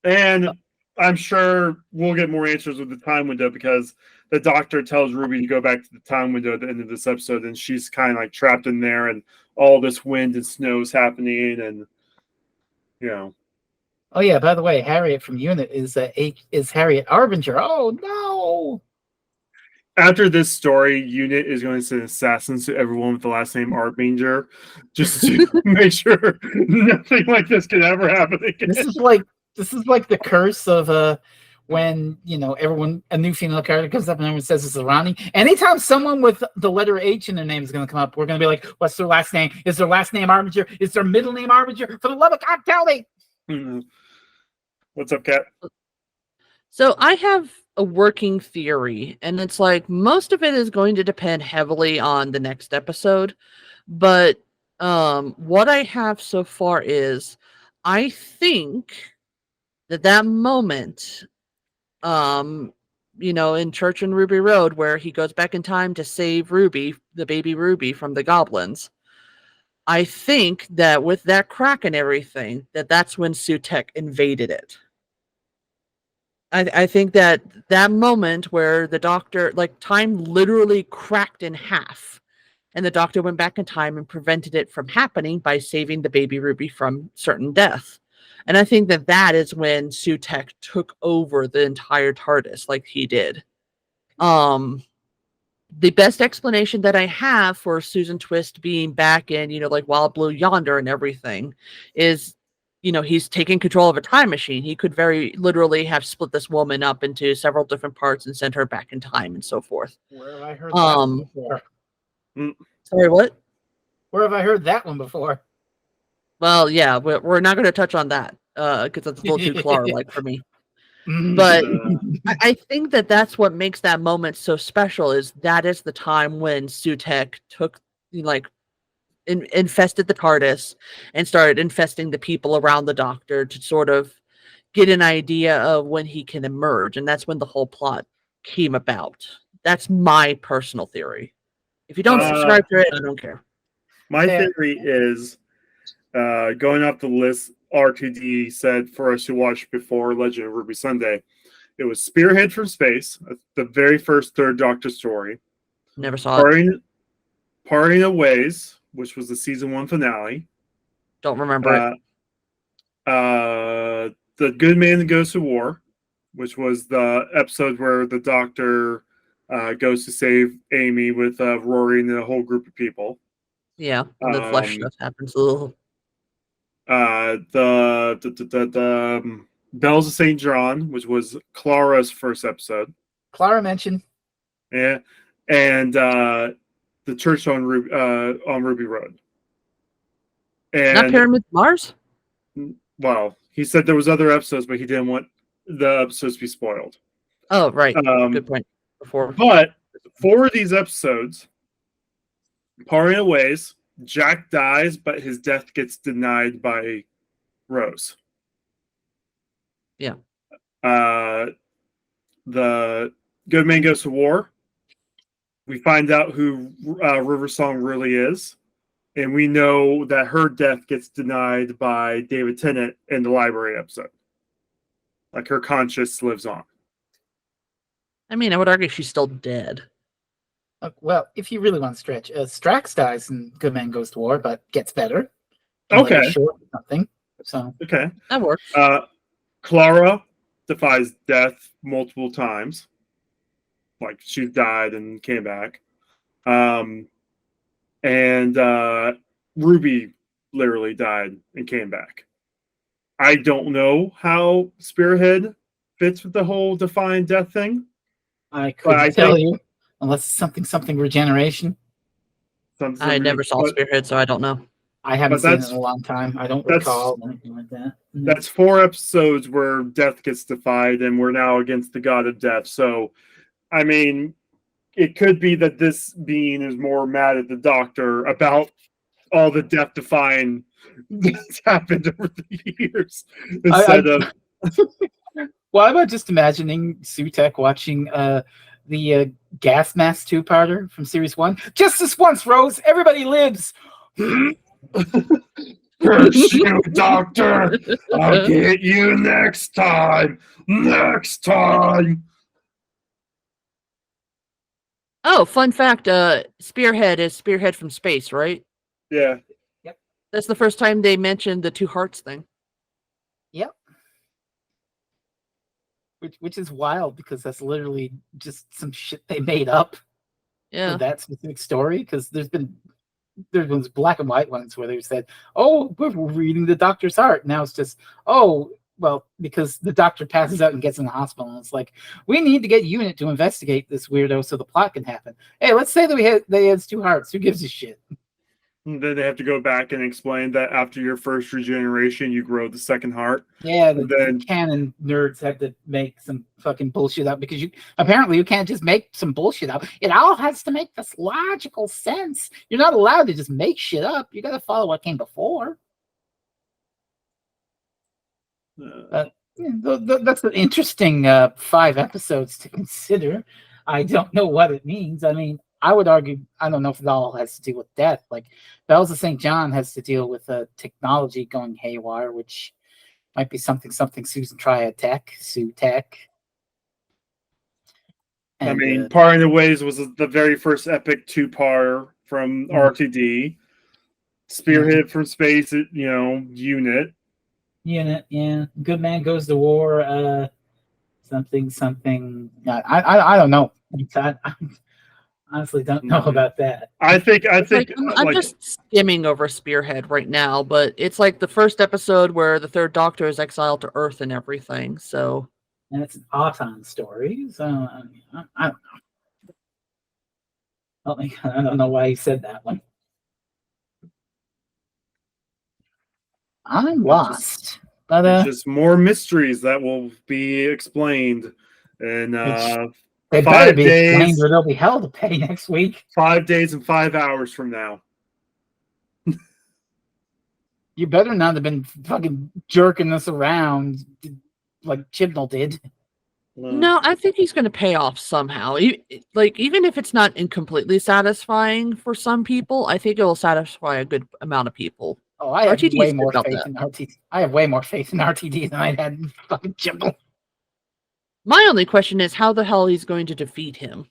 And I'm sure we'll get more answers with the time window because the Doctor tells Ruby to go back to the time window at the end of this episode, and she's kind of like trapped in there, and all this wind and snow is happening, and Oh yeah, by the way, Harriet from Unit is Harriet Arbinger. Oh no! After this story, Unit is going to send assassins to everyone with the last name Arbinger, just to make sure nothing like this can ever happen again. This is like the curse of when a new female character comes up and everyone says it's Irani. Anytime someone with the letter H in their name is going to come up, we're going to be like, "What's their last name? Is their last name Arbinger? Is their middle name Arbinger? For the love of God, tell me!" Mm-hmm. What's up, Kat? So I have a working theory, and it's like most of it is going to depend heavily on the next episode. But what I have so far is I think that moment, in Church and Ruby Road, where he goes back in time to save Ruby, the baby Ruby, from the goblins. I think that with that crack and everything, that's when Sutek invaded it. I think that moment where the Doctor, time literally cracked in half, and the Doctor went back in time and prevented it from happening by saving the baby Ruby from certain death. And I think that is when Sutek took over the entire TARDIS like he did. The best explanation that I have for Susan Twist being back in, Wild Blue Yonder and everything is, he's taking control of a time machine. He could very literally have split this woman up into several different parts and sent her back in time and so forth. Where have I heard that one before? Sorry, what? Where have I heard that one before? Well, yeah, we're not going to touch on that because that's a little too Clara-like for me. But I think that's what makes that moment so special. Is the time when Sutek took infested the TARDIS and started infesting the people around the Doctor to sort of get an idea of when he can emerge, and that's when the whole plot came about. That's my personal theory. If you don't subscribe to it, I don't care. My theory is going off the list. R2D said for us to watch before Legend of Ruby Sunday. It was Spearhead from Space, the very first Third Doctor story. Never saw it. Parting of Ways, which was the season 1 finale. Don't remember it. the Good Man Goes to War, which was the episode where the doctor goes to save Amy with Rory and a whole group of people. Yeah, and the flesh stuff happens. Ugh. The Bells of St. John, which was Clara's first episode. Clara mentioned. Yeah, and the church on Ruby Road. And Not Pyramid Mars? well, he said there was other episodes, but he didn't want the episodes to be spoiled. Oh, right. Good point. Before. But for these episodes, parting of ways, Jack dies, but his death gets denied by Rose. Yeah. The Good Man Goes to War. We find out who River Song really is. And we know that her death gets denied by David Tennant in the library episode. Like her conscience lives on. I mean, I would argue she's still dead. Well, if you really want to stretch, Strax dies in Good Man Goes to War, but gets better. Okay. Short or something. So okay. That works. Clara defies death multiple times. Like she died and came back. And Ruby literally died and came back. I don't know how Spearhead fits with the whole defying death thing. I couldn't tell you unless it's something regeneration. I never saw Spearhead, so I don't know. I haven't seen it in a long time. I don't recall anything like that. That's 4 episodes where death gets defied, and we're now against the god of death. So, I mean, it could be that this being is more mad at the doctor about all the death-defying that's happened over the years instead of. Well, I'm just imagining Sutek watching the Gas Mask 2-parter from Series 1. Just this once, Rose. Everybody lives. Curse you, doctor! I'll get you next time! Next time! Oh, fun fact, Spearhead is Spearhead from space, right? Yeah. Yep. That's the first time they mentioned the 2 hearts thing. Yep. Which is wild because that's literally just some shit they made up for that specific story. Because there's been black and white ones where they said, "Oh, we're reading the doctor's heart." Now it's just, "Oh, well," because the doctor passes out and gets in the hospital, and it's like, "We need to get UNIT to investigate this weirdo so the plot can happen." Hey, let's say that they had 2 hearts. Who gives a shit? And then they have to go back and explain that after your first regeneration, you grow the second heart. Yeah, the canon nerds had to make some fucking bullshit up because you can't just make some bullshit up. It all has to make this logical sense. You're not allowed to just make shit up. You got to follow what came before. That's an interesting 5 episodes to consider. I don't know what it means. I mean, I would argue, I don't know if it all has to do with death. Like, Bells of St. John has to deal with technology going haywire, which might be something Susan Triad Tech, Sue Tech. And, I mean, Parting the Ways was the very first epic 2-parter from RTD. Spearhead from space, UNIT. UNIT, yeah. Good Man Goes to War, something. I don't know. I honestly don't know about that. I think I'm just skimming over Spearhead right now, but it's like the first episode where the 3rd Doctor is exiled to Earth and everything. So, and it's an Auton story. So I don't know. I don't know why he said that one. I'm lost. But it's just more mysteries that will be explained in they better be explained or there'll be hell to pay next week. 5 days and 5 hours from now. You better not have been fucking jerking this around like Chibnall did. No, I think he's going to pay off somehow. Like, even if it's not completely satisfying for some people, I think it will satisfy a good amount of people. Oh, I have way more faith in RTD. I have way more faith in RTD than I had in fucking Chibnall. My only question is how the hell he's going to defeat him.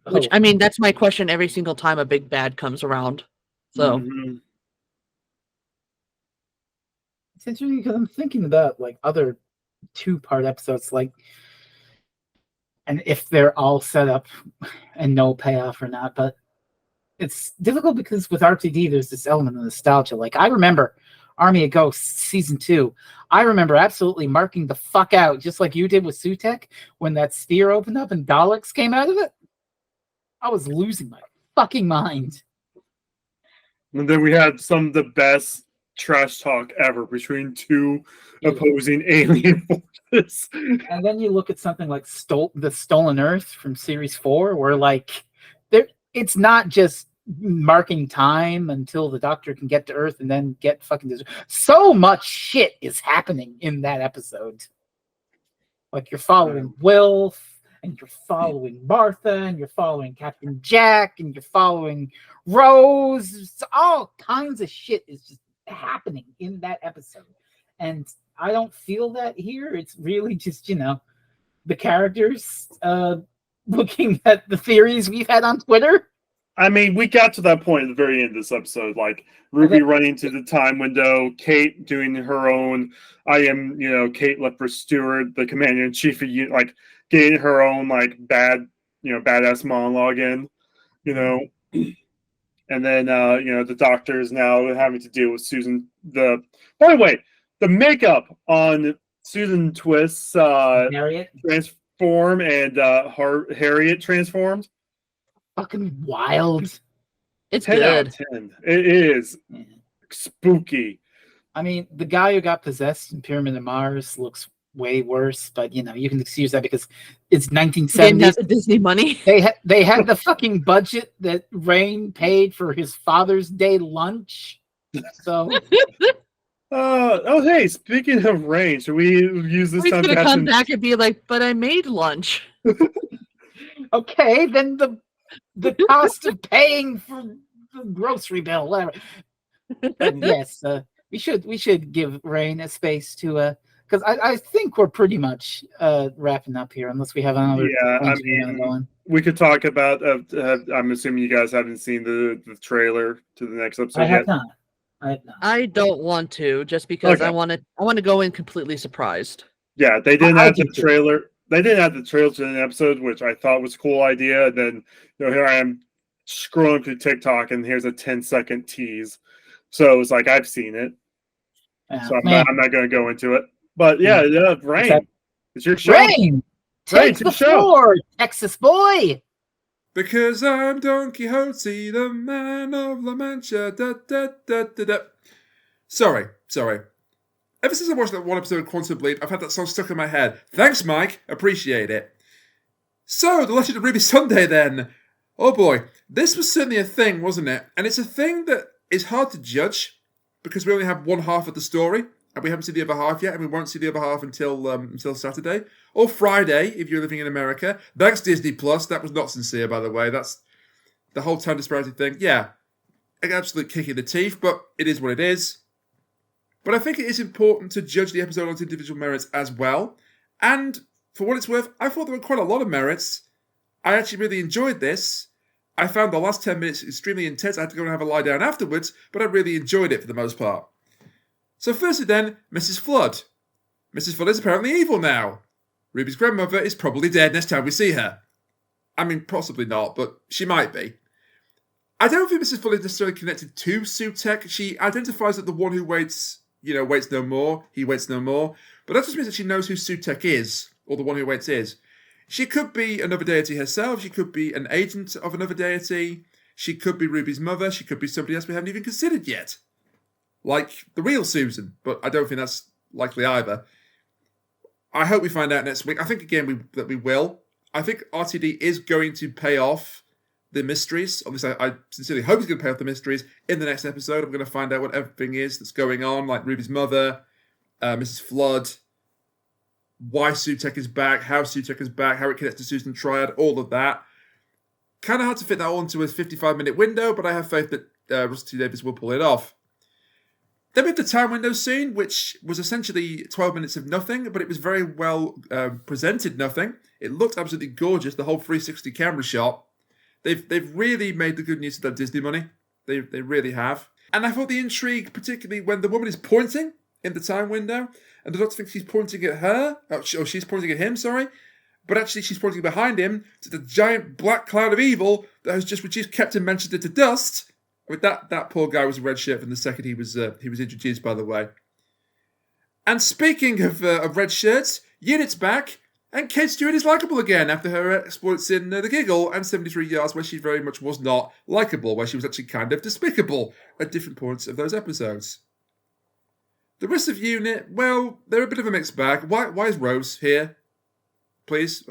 Which, I mean, that's my question every single time a big bad comes around. So, It's interesting because I'm thinking about like other 2-part episodes, like, and if they're all set up and no payoff or not. But it's difficult because with RTD, there's this element of nostalgia. Like, I remember Army of Ghosts season 2. I remember absolutely marking the fuck out, just like you did with Sutek, when that sphere opened up and Daleks came out of it. I was losing my fucking mind. And then we had some of the best trash talk ever between two opposing alien forces. And then you look at something like the Stolen Earth from Series 4, where like it's not just marking time until the Doctor can get to Earth and then get fucking so much shit is happening in that episode. Like, you're following Wilf, and you're following Martha, and you're following Captain Jack, and you're following Rose. It's all kinds of shit is just happening in that episode. And I don't feel that here. It's really just, the characters looking at the theories we've had on Twitter. I mean, we got to that point at the very end of this episode, like Ruby running to the time window, Kate doing her own, Kate Lepper Stewart, the commander-in-chief of unit, like getting her own like badass monologue in, and then the Doctor is now having to deal with Susan. By the way, the makeup on Susan Twist's Harriet transform and Harriet transformed. Fucking wild. It's 10 good. out of 10. It is spooky. I mean, the guy who got possessed in Pyramid of Mars looks way worse, but you can excuse that because it's 1970s. That's the Disney money. They had the fucking budget that Rain paid for his Father's Day lunch. So hey, speaking of Rain, should we use this time to come back and be like, but I made lunch. Okay, then the cost of paying for the grocery bill, whatever. But yes, we should give Rain a space to because I think we're pretty much wrapping up here, unless we have another. Yeah, I mean, we could talk about. I'm assuming you guys haven't seen the trailer to the next episode I have yet. not. I don't want to, just because Okay. I want to go in completely surprised. Yeah, they didn't have the do too. trailer. They didn't have the trailer to the episode, which I thought was a cool idea. And then here I am scrolling through TikTok, and here's a 10-second tease. So it's like I've seen it. So I'm not going to go into it. But yeah, Rain, it's your show. Rain, take the floor, Texas boy. Because I'm Don Quixote, the man of La Mancha. Da, da, da, da, da. Sorry. Ever since I watched that one episode of Quantum Bleed, I've had that song stuck in my head. Thanks, Mike. Appreciate it. So, The Legend of Ruby Sunday, then. Oh boy, this was certainly a thing, wasn't it? And it's a thing that is hard to judge because we only have one half of the story, and we haven't seen the other half yet, and we won't see the other half until Saturday or Friday if you're living in America. Thanks, Disney Plus. That was not sincere, by the way. That's the whole time disparity thing. Yeah, an absolute kick in the teeth, but it is what it is. But I think it is important to judge the episode on its individual merits as well. And for what it's worth, I thought there were quite a lot of merits. I actually really enjoyed this. I found the last 10 minutes extremely intense. I had to go and have a lie down afterwards, but I really enjoyed it for the most part. So firstly then, Mrs. Flood. Mrs. Flood is apparently evil now. Ruby's grandmother is probably dead next time we see her. I mean, possibly not, but she might be. I don't think Mrs. Flood is necessarily connected to Sutek. She identifies that the one who waits no more. He waits no more. But that just means that she knows who Sutek is, or the one who waits is. She could be another deity herself. She could be an agent of another deity. She could be Ruby's mother. She could be somebody else we haven't even considered yet. Like the real Susan, but I don't think that's likely either. I hope we find out next week. I think, again, that we will. I think RTD is going to pay off the mysteries. Obviously, I sincerely hope he's going to pay off the mysteries in the next episode. I'm going to find out what everything is that's going on, like Ruby's mother, Mrs. Flood, why Sutek is back, how Sutek is back, how it connects to Susan Triad, all of that. Kind of hard to fit that all into a 55-minute window, but I have faith that Russell T Davies will pull it off. Then we have the time window scene, which was essentially 12 minutes of nothing, but it was very well presented nothing. It looked absolutely gorgeous, the whole 360 camera shot. They've really made the good use of that Disney money. They really have. And I thought the intrigue, particularly when the woman is pointing in the time window, and the Doctor thinks he's pointing at her, or she's pointing at him, sorry, but actually she's pointing behind him to the giant black cloud of evil that has just reduced Captain Manchester to dust. I mean, that poor guy was a red shirt from the second he was introduced, by the way. And speaking of red shirts, Unit's back, and Kate Stewart is likeable again after her exploits in The Giggle and 73 Yards, where she very much was not likeable, where she was actually kind of despicable at different points of those episodes. The rest of Unit, well, they're a bit of a mixed bag. Why is Rose here? Please?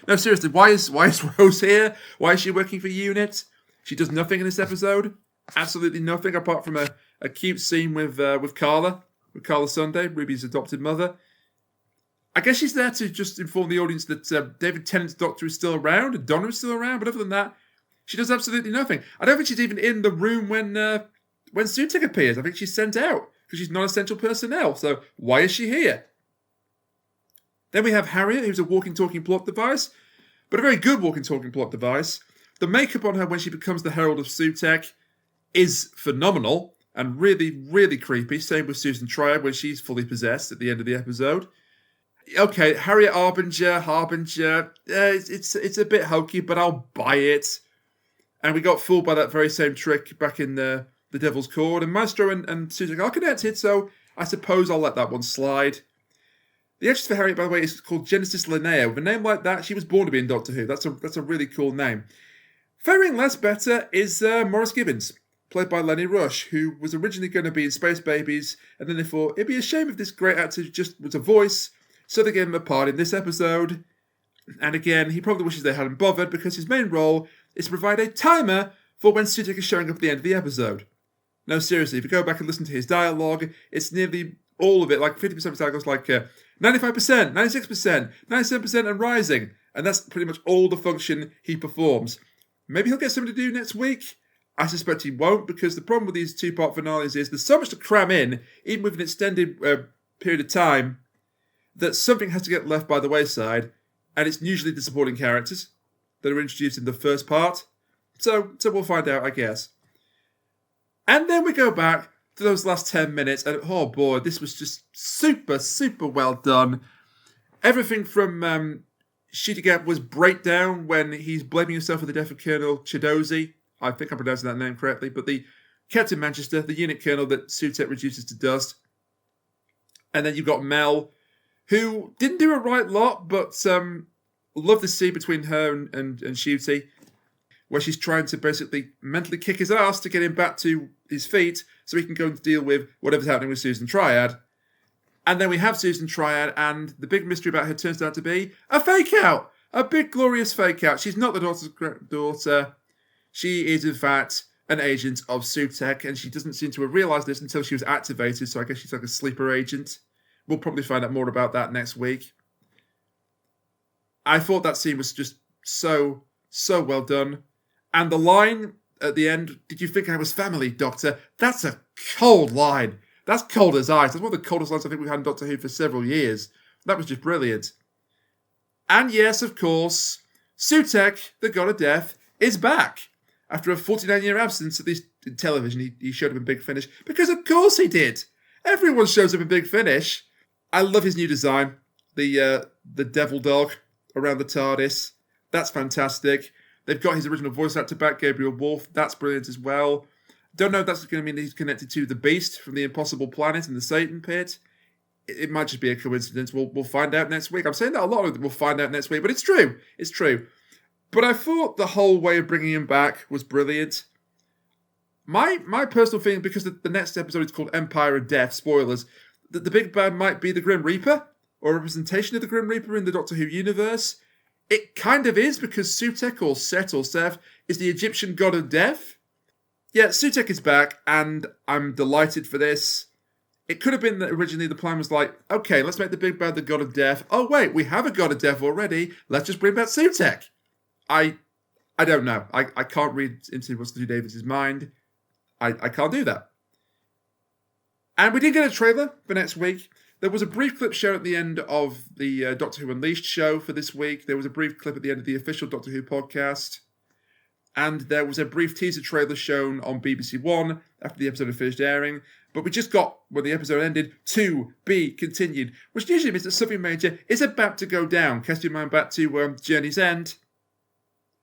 No, seriously, why is Rose here? Why is she working for Unit? She does nothing in this episode. Absolutely nothing, apart from a cute scene with Carla. With Carla Sunday, Ruby's adopted mother. I guess she's there to just inform the audience that David Tennant's Doctor is still around and Donna is still around, but other than that, she does absolutely nothing. I don't think she's even in the room when Sutek appears. I think she's sent out because she's non-essential personnel. So why is she here? Then we have Harriet, who's a walking, talking plot device, but a very good walking, talking plot device. The makeup on her when she becomes the Herald of Sutek is phenomenal and really, really creepy. Same with Susan Triad when she's fully possessed at the end of the episode. Okay, Harriet Harbinger, it's a bit hokey, but I'll buy it. And we got fooled by that very same trick back in the Devil's Cord. And Maestro and Sutek are connected, so I suppose I'll let that one slide. The actress for Harriet, by the way, is called Genesis Linnea. With a name like that, she was born to be in Doctor Who. That's a really cool name. Faring less better is Maurice Gibbons, played by Lenny Rush, who was originally going to be in Space Babies, and then they thought it'd be a shame if this great actor just was a voice, so they gave him a part in this episode. And again, he probably wishes they hadn't bothered, because his main role is to provide a timer for when Sutek is showing up at the end of the episode. No, seriously, if you go back and listen to his dialogue, it's nearly all of it, like 50% of his dialogue is like 95%, 96%, 97% and rising. And that's pretty much all the function he performs. Maybe he'll get something to do next week. I suspect he won't, because the problem with these two-part finales is there's so much to cram in, even with an extended period of time, that something has to get left by the wayside, and it's usually the supporting characters that are introduced in the first part. So we'll find out, I guess. And then we go back to those last 10 minutes, and oh boy, this was just super, super well done. Everything from Shitagap was breakdown when he's blaming himself for the death of Colonel Chidozi. I think I'm pronouncing that name correctly, but the Captain Manchester, the unit colonel that Sutek reduces to dust. And then you've got Mel, who didn't do a right lot, but love the scene between her and Ncuti, where she's trying to basically mentally kick his ass to get him back to his feet so he can go and deal with whatever's happening with Susan Triad. And then we have Susan Triad, and the big mystery about her turns out to be a fake out. A big, glorious fake out. She's not the daughter's daughter. She is, in fact, an agent of Sutek, and she doesn't seem to have realised this until she was activated, so I guess she's like a sleeper agent. We'll probably find out more about that next week. I thought that scene was just so well done. And the line at the end, "Did you think I was family, Doctor?" That's a cold line. That's cold as ice. That's one of the coldest lines I think we've had in Doctor Who for several years. That was just brilliant. And yes, of course, Sutek, the God of Death, is back. After a 49-year absence, at least in television, he showed up in Big Finish. Because of course he did. Everyone shows up in Big Finish. I love his new design. The devil dog around the TARDIS. That's fantastic. They've got his original voice actor back, Gabriel Wolfe. That's brilliant as well. Don't know if that's going to mean that he's connected to the Beast from the Impossible Planet and the Satan Pit. It might just be a coincidence. We'll find out next week. I'm saying that a lot of it we'll find out next week, but it's true. It's true. But I thought the whole way of bringing him back was brilliant. My personal feeling, because the next episode is called Empire of Death, spoilers, that the big bad might be the Grim Reaper, or a representation of the Grim Reaper in the Doctor Who universe. It kind of is, because Sutek, or Set, or Seth, is the Egyptian god of death. Yeah, Sutek is back, and I'm delighted for this. It could have been that originally the plan was like, okay, let's make the big bad the god of death. Oh wait, we have a god of death already. Let's just bring back Sutek. I don't know. I can't read into what's through David's mind. I can't do that. And we did get a trailer for next week. There was a brief clip shown at the end of the Doctor Who Unleashed show for this week. There was a brief clip at the end of the official Doctor Who podcast. and there was a brief teaser trailer shown on BBC One after the episode had finished airing. But we just got, when the episode ended, to be continued, which usually means that something major is about to go down. Cast your mind back to Journey's End,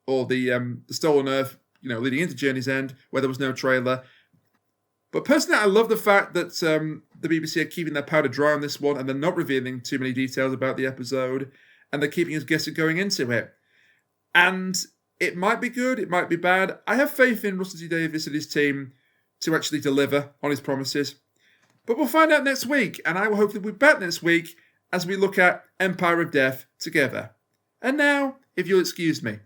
or the Stolen Earth, leading into Journey's End, where there was no trailer. But personally, I love the fact that the BBC are keeping their powder dry on this one, and they're not revealing too many details about the episode, and they're keeping us guessing going into it. And it might be good, it might be bad. I have faith in Russell T Davies and his team to actually deliver on his promises. But we'll find out next week, and I will hopefully be back next week as we look at Empire of Death together. And now, if you'll excuse me.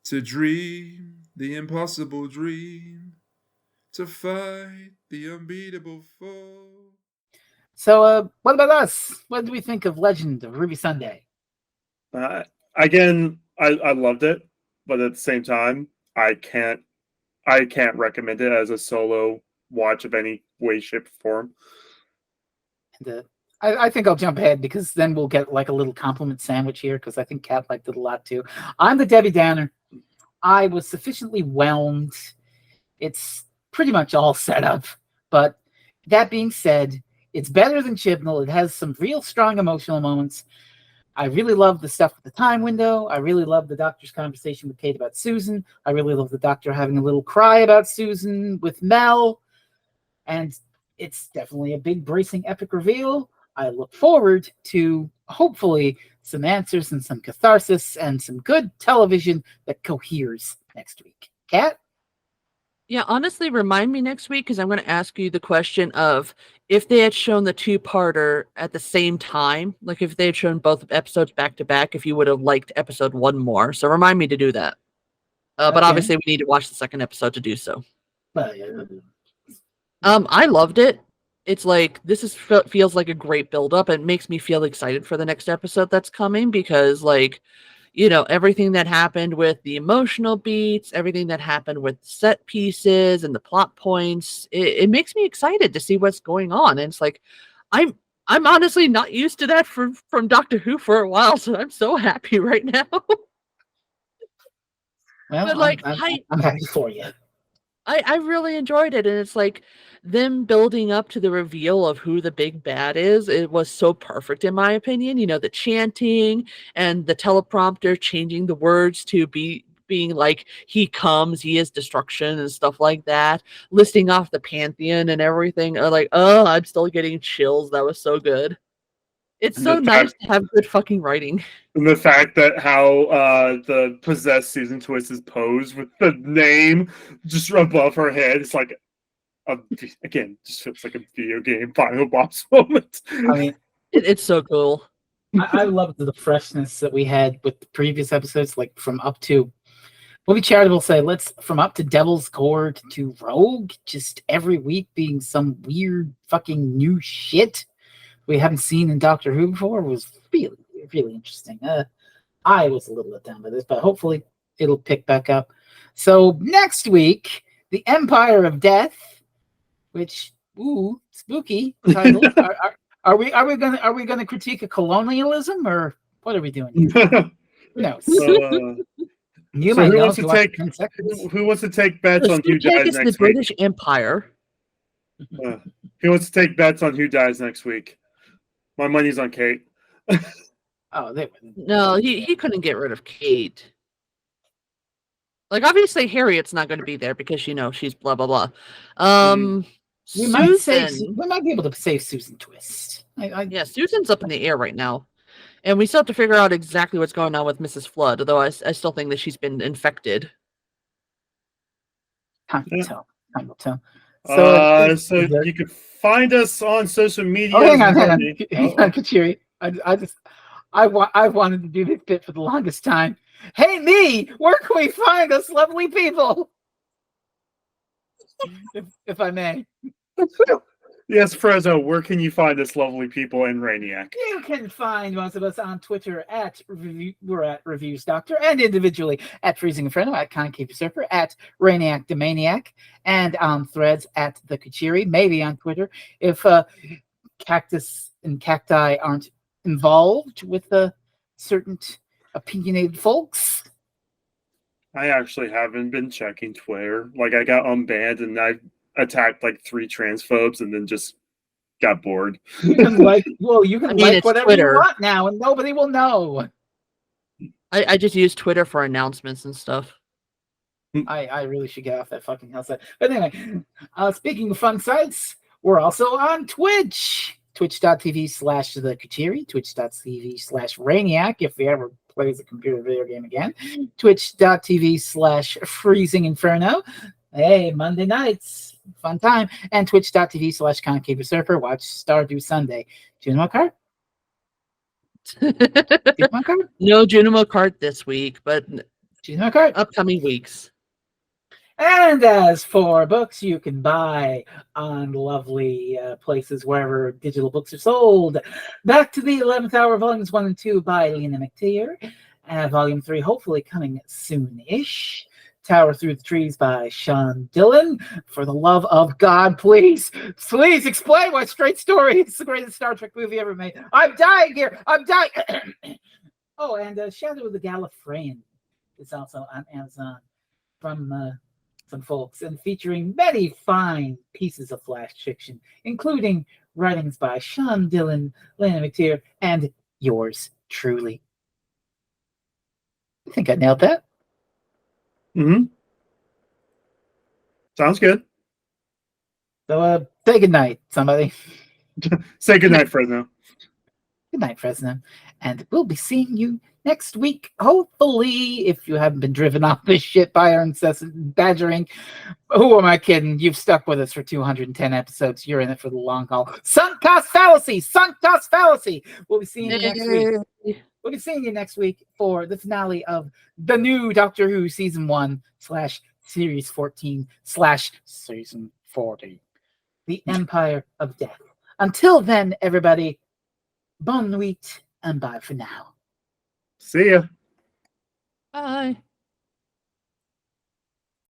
To dream the impossible dream, to fight the unbeatable foe. So, what about us? What do we think of Legend of Ruby Sunday? Again, I loved it, but at the same time, I can't recommend it as a solo watch of any way, shape, or form. And, I think I'll jump ahead because then we'll get like a little compliment sandwich here because I think Kat liked it a lot too. I'm the Debbie Downer. I was sufficiently whelmed. It's pretty much all set up. But that being said, it's better than Chibnall. It has some real strong emotional moments. I really love the stuff with the time window. I really love the doctor's conversation with Kate about Susan. I really love the doctor having a little cry about Susan with Mel. And it's definitely a big, bracing, epic reveal. I look forward to, hopefully, some answers and some catharsis and some good television that coheres next week. Kat? Yeah, honestly, remind me next week because I'm going to ask you the question of if they had shown the two-parter at the same time, like if they had shown both episodes back to back, if you would have liked episode 1 more. So remind me to do that. But obviously, we need to watch the second episode to do so. I loved it. It's like feels like a great build-up. It makes me feel excited for the next episode that's coming because, everything that happened with the emotional beats, everything that happened with set pieces and the plot points, it makes me excited to see what's going on. And it's like, I'm honestly not used to that from Doctor Who for a while, so I'm so happy right now. Well, but I'm happy for you. I really enjoyed it, and it's like them building up to the reveal of who the big bad is. It was so perfect, in my opinion. The chanting and the teleprompter changing the words to being like, he comes, he is destruction, and stuff like that. Listing off the pantheon and everything. I'm still getting chills. That was so good. It's so nice to have good fucking writing. And the fact that how the possessed Susan Twist is posed with the name just above her head, it's like, again, just feels like a video game final boss moment. I mean, it's so cool. I love the freshness that we had with the previous episodes, like from up to, we'll be charitable, say, from up to Devil's Court to Rogue, just every week being some weird fucking new shit we haven't seen in Doctor Who before was really, really interesting. I was a little let down by this, but hopefully it'll pick back up. So next week, the Empire of Death, which spooky title. Are we gonna critique a colonialism or what are we doing? Who knows? You might know. Who wants to take bets on who dies next week? The British Empire. Who wants to take bets on who dies next week? My money's on Kate. No, he couldn't get rid of Kate. Like, obviously, Harriet's not going to be there because, she's blah, blah, blah. We might be able to save Susan Twist. Yeah, Susan's up in the air right now. And we still have to figure out exactly what's going on with Mrs. Flood, although I still think that she's been infected. Time will tell. So you could find us on social media. Oh, hang on, Kuchiri. I wanted to do this bit for the longest time. Hey, me, where can we find us lovely people? if I may. Yes, Frezno, where can you find us lovely people in Rainiac? You can find most of us on Twitter we're at Reviews Doctor, and individually at Freezing Inferno, at Concave Usurper, at Rainiac the Maniac, and on Threads at the Kuchiri, maybe on Twitter. If Cactus and Cacti aren't involved with certain opinionated folks. I actually haven't been checking Twitter. Like, I got unbanned and I attacked like 3 transphobes and then just got bored. You can like, you can I mean, like it's whatever Twitter. you want now, and nobody will know. I just use Twitter for announcements and stuff. I really should get off that fucking hell site. But anyway, speaking of fun sites, we're also on Twitch. Twitch.tv/the Kuchiri, Twitch.tv/Rainiac, if he ever plays a computer video game again. Twitch.tv/Freezing Inferno. Hey, Monday nights, fun time. And Twitch.tv/Concave Usurper. Watch Stardew Sunday. Junimo card? Junimo card? No Junimo card this week, but Junimo card? upcoming weeks. And as for books you can buy on lovely places wherever digital books are sold, Back to the 11th Hour, Volumes 1 and 2 by Lena McTeer. Volume 3 hopefully coming soon-ish. Tower Through the Trees by Sean Dillon. For the love of God, please explain why Straight Story is the greatest Star Trek movie ever made. I'm dying here. I'm dying. Oh, and Shadow of the Gallifreyan is also on Amazon from some folks, and featuring many fine pieces of flash fiction, including writings by Sean Dillon, Lena McTeer, and yours truly. I think I nailed that. Mm-hmm. Sounds good. So say goodnight, somebody. Say goodnight, Frezno. Good night, Frezno. And we'll be seeing you next week, hopefully, if you haven't been driven off this shit by our incessant badgering. Who am I kidding? You've stuck with us for 210 episodes. You're in it for the long haul. Sunk cost fallacy! Sunk cost fallacy! We'll be seeing you next week. We'll be seeing you next week for the finale of the new Doctor Who Season 1/Series 14/Season 40. The Empire of Death. Until then, everybody, bonne nuit and bye for now. See ya.